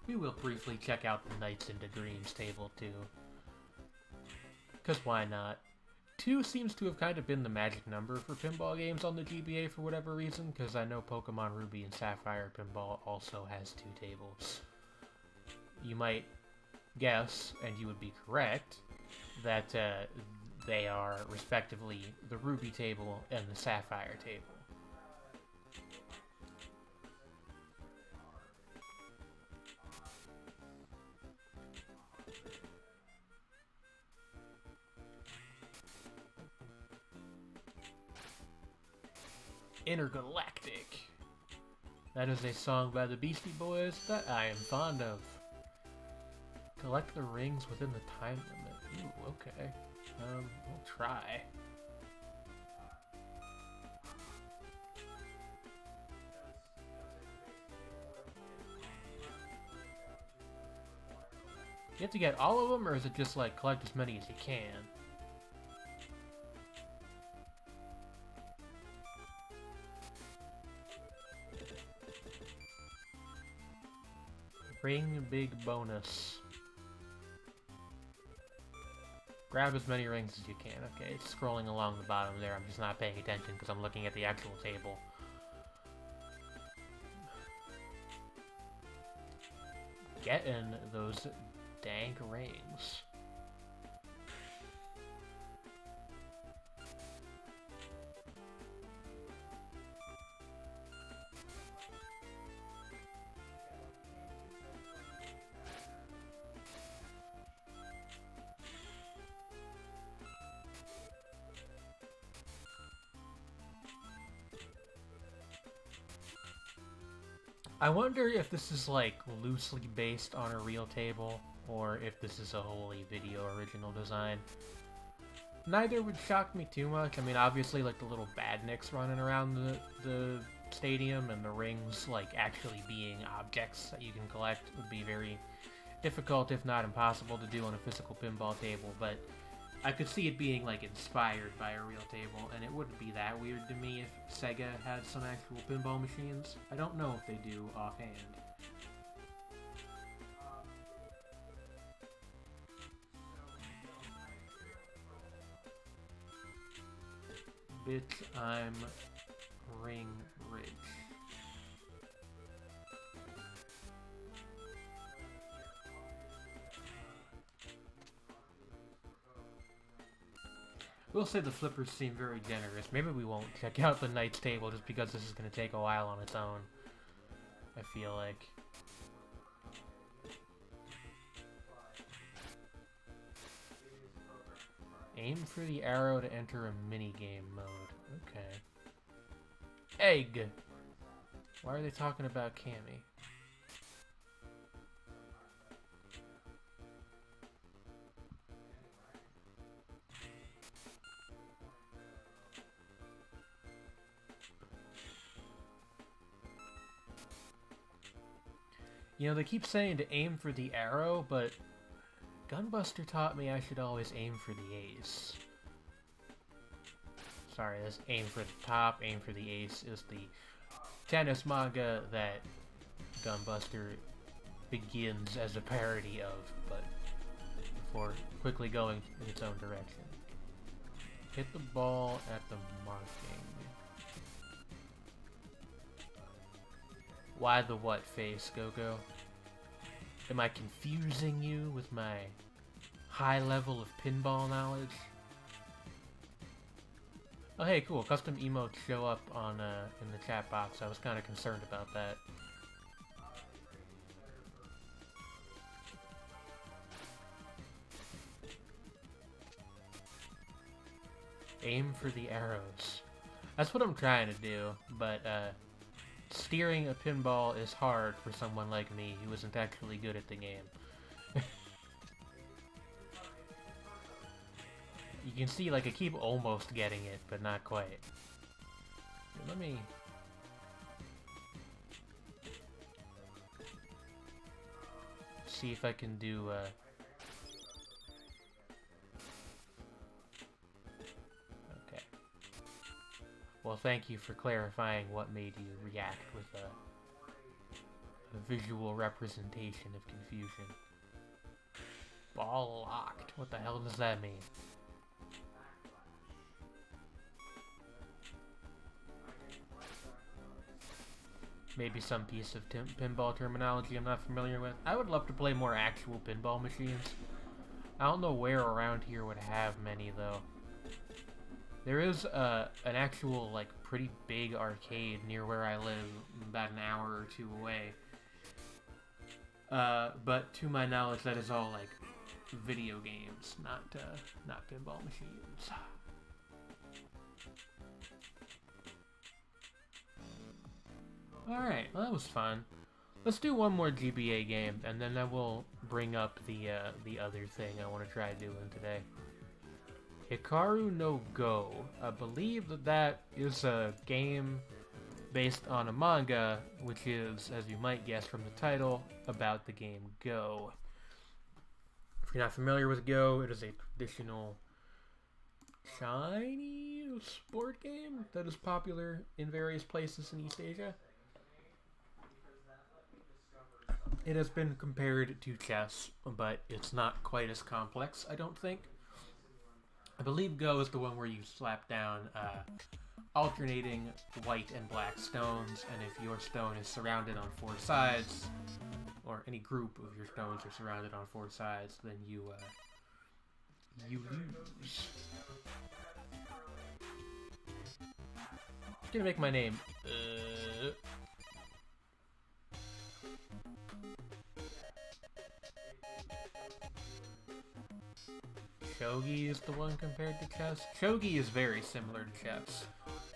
We will briefly check out the Nights into Dreams table, too. Because why not? 2 seems to have kind of been the magic number for pinball games on the GBA for whatever reason, because I know Pokemon Ruby and Sapphire Pinball also has 2 tables. You might guess, and you would be correct, that they are, respectively, the Ruby table and the Sapphire table. Intergalactic. That is a song by the Beastie Boys that I am fond of. Collect the rings within the time limit. Ooh, okay. We'll try. You have to get all of them, or is it just like collect as many as you can? Ring big bonus. Grab as many rings as you can. Okay, it's scrolling along the bottom there. I'm just not paying attention because I'm looking at the actual table. Getting those dank rings. I wonder if this is like loosely based on a real table, or if this is a wholly video original design. Neither would shock me too much. I mean, obviously, like the little badniks running around the stadium and the rings, like actually being objects that you can collect, would be very difficult, if not impossible, to do on a physical pinball table. But I could see it being like inspired by a real table, and it wouldn't be that weird to me if Sega had some actual pinball machines. I don't know if they do offhand. Bitch, I'm ring rich. We'll say the flippers seem very generous. Maybe we won't check out the Knight's table just because this is going to take a while on its own. I feel like. Aim for the arrow to enter a minigame mode. Okay. Egg! Why are they talking about Cammy? You know, they keep saying to aim for the arrow, but Gunbuster taught me I should always aim for the ace. Sorry, that's aim for the top, aim for the ace is the tennis manga that Gunbuster begins as a parody of, but before quickly going in its own direction. Hit the ball at the marking. Why the what face, Go-Go? Am I confusing you with my high level of pinball knowledge? Oh hey, cool. Custom emotes show up on in the chat box. I was kind of concerned about that. Aim for the arrows. That's what I'm trying to do, but steering a pinball is hard for someone like me who isn't actually good at the game. You can see, like, I keep almost getting it, but not quite. Here, let me... see if I can do, Okay. Well, thank you for clarifying what made you react with a visual representation of confusion. Ball locked. What the hell does that mean? Maybe some piece of pinball terminology I'm not familiar with. I would love to play more actual pinball machines. I don't know where around here would have many, though. There is an actual, like, pretty big arcade near where I live, about an hour or two away. But to my knowledge, that is all, like, video games, not pinball machines. Alright, well, that was fun. Let's do one more GBA game, and then I will bring up the other thing I want to try doing today. Hikaru no Go. I believe that is a game based on a manga, which is, as you might guess from the title, about the game Go. If you're not familiar with Go, it is a traditional Chinese sport game that is popular in various places in East Asia. It has been compared to chess, but it's not quite as complex, I don't think. I believe Go is the one where you slap down alternating white and black stones, and if your stone is surrounded on 4 sides, or any group of your stones are surrounded on 4 sides, then you lose. I'm gonna make my name Shogi is the one compared to chess. Shogi is very similar to chess.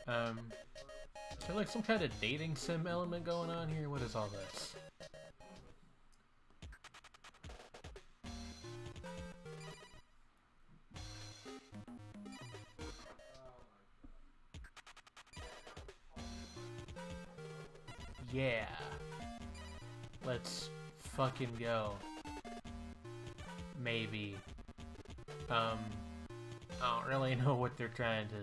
Is there like some kind of dating sim element going on here? What is all this? Yeah. Let's fucking go. Maybe. I don't really know what they're trying to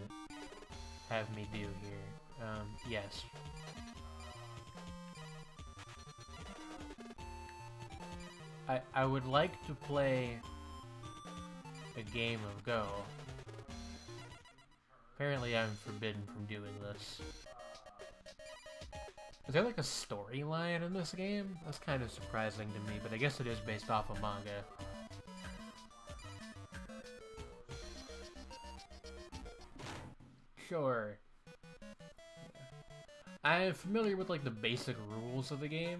have me do here. Yes. I would like to play a game of Go. Apparently I'm forbidden from doing this. Is there like a storyline in this game? That's kind of surprising to me, but I guess it is based off a manga. Sure. I'm familiar with like the basic rules of the game,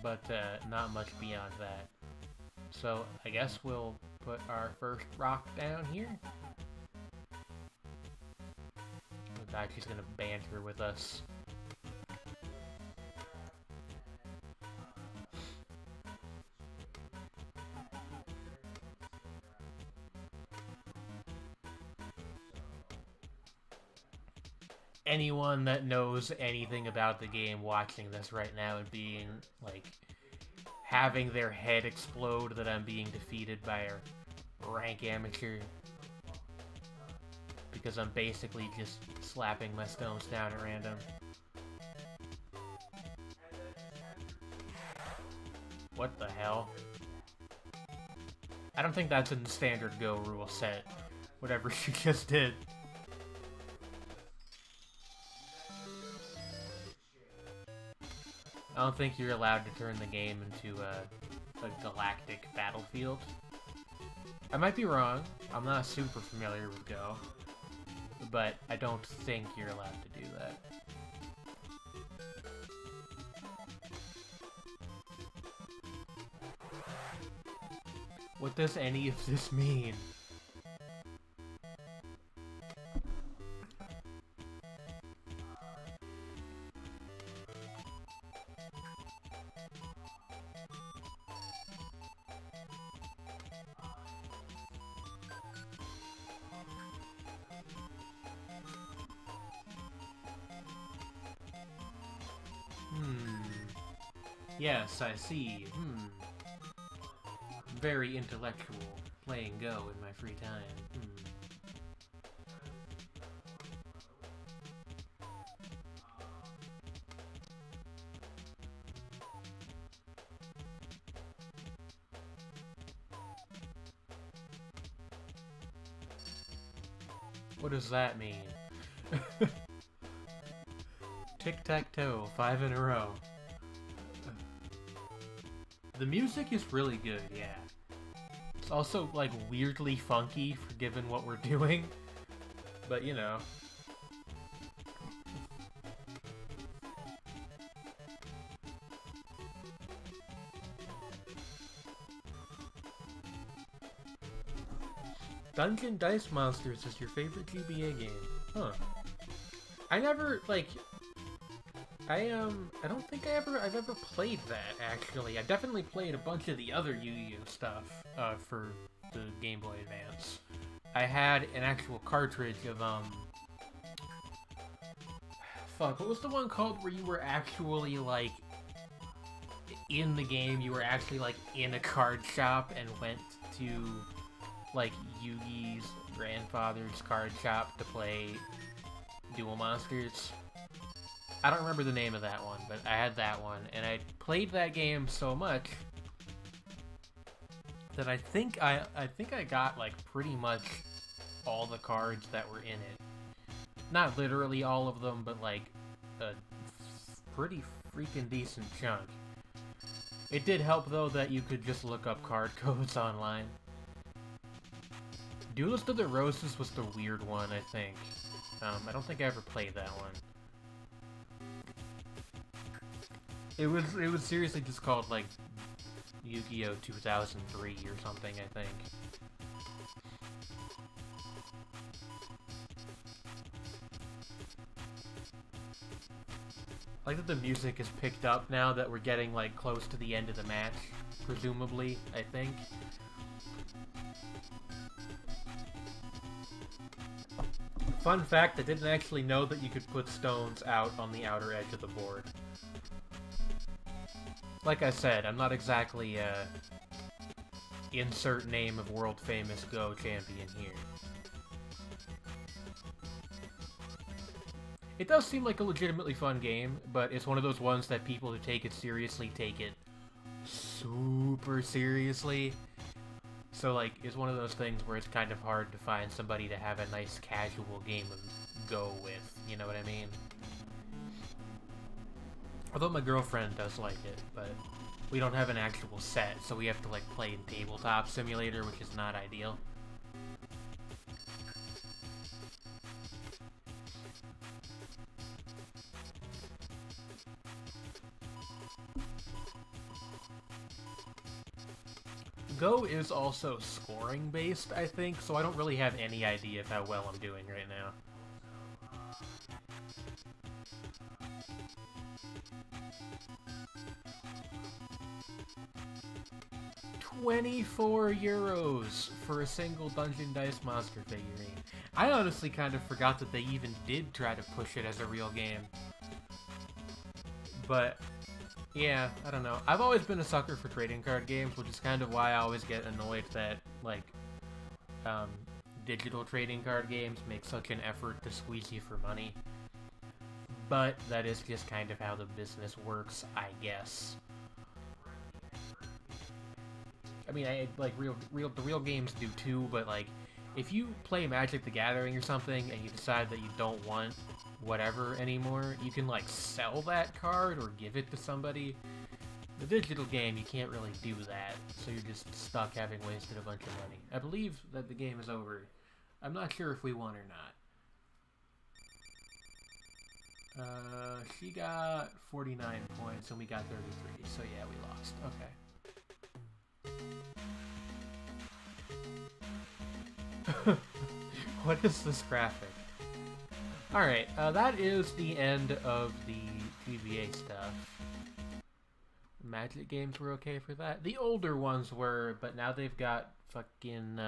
but not much beyond that. So I guess we'll put our first rock down here. Looks like she's gonna banter with us. Anyone that knows anything about the game watching this right now and being, like, having their head explode that I'm being defeated by a rank amateur. Because I'm basically just slapping my stones down at random. What the hell? I don't think that's in the standard Go rule set. Whatever she just did. I don't think you're allowed to turn the game into a galactic battlefield. I might be wrong. I'm not super familiar with Go. But I don't think you're allowed to do that. What does any of this mean? Yes, I see. Very intellectual. Playing Go in my free time. What does that mean? Tic-tac-toe, 5 in a row. The music is really good, yeah. It's also, like, weirdly funky for given what we're doing. But, you know. Dungeon Dice Monsters is your favorite GBA game. Huh. I never, like... I don't think I've ever played that, actually. I definitely played a bunch of the other Yu-Gi-Oh! Stuff, for the Game Boy Advance. I had an actual cartridge of, fuck, what was the one called where you were actually, like, in the game, you were actually, like, in a card shop and went to, like, Yugi's grandfather's card shop to play Duel Monsters? I don't remember the name of that one, but I had that one, and I played that game so much that I think I got like pretty much all the cards that were in it. Not literally all of them, but like a pretty freaking decent chunk. It did help though that you could just look up card codes online. Duelist of the Roses was the weird one, I think. I don't think I ever played that one. It was seriously just called like Yu-Gi-Oh! 2003 or something, I think. I like that the music is picked up now that we're getting like close to the end of the match, presumably, I think. Fun fact, I didn't actually know that you could put stones out on the outer edge of the board. Like I said, I'm not exactly insert name of world famous Go champion here. It does seem like a legitimately fun game, but it's one of those ones that people who take it seriously take it super seriously. So, like, it's one of those things where it's kind of hard to find somebody to have a nice casual game of Go with, you know what I mean? Although my girlfriend does like it, but we don't have an actual set, so we have to, like, play in Tabletop Simulator, which is not ideal. Go is also scoring based, I think, so I don't really have any idea of how well I'm doing right now. €24 for a single Dungeon Dice Monster figurine. I honestly kind of forgot that they even did try to push it as a real game. But yeah, I don't know. I've always been a sucker for trading card games, which is kind of why I always get annoyed that, like, digital trading card games make such an effort to squeeze you for money. But that is just kind of how the business works, I guess. I mean, the real games do too, but, like, if you play Magic the Gathering or something and you decide that you don't want whatever anymore, you can, like, sell that card or give it to somebody. The digital game, you can't really do that, so you're just stuck having wasted a bunch of money. I believe that the game is over. I'm not sure if we won or not. She got 49 points and we got 33, so yeah, we lost. Okay. What is this graphic? Alright, that is the end of the GBA stuff. Magic games were okay for that. The older ones were, but now they've got fucking,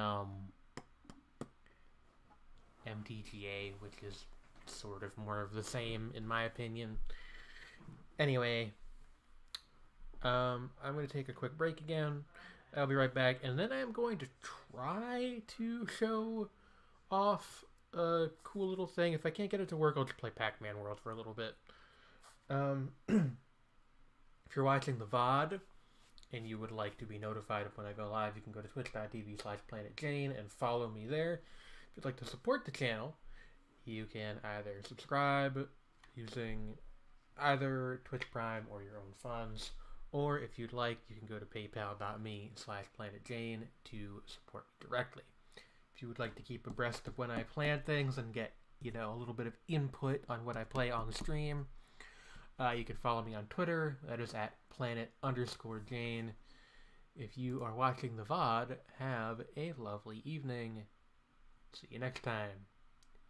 MTGA, which is sort of more of the same, in my opinion. Anyway, I'm going to take a quick break again. I'll be right back, and then I'm going to try to show off a cool little thing. If I can't get it to work, I'll just play Pac-Man World for a little bit. If you're watching the VOD and you would like to be notified of when I go live, you can go to twitch.tv/PlanetJane and follow me there. If you'd like to support the channel, you can either subscribe using either Twitch Prime or your own funds, or if you'd like, you can go to paypal.me/PlanetJane to support me directly. If you would like to keep abreast of when I plan things and get, you know, a little bit of input on what I play on the stream, you can follow me on Twitter. That is at planet_Jane. If you are watching the VOD, have a lovely evening. See you next time.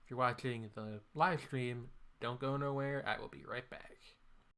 If you're watching the live stream, don't go nowhere. I will be right back.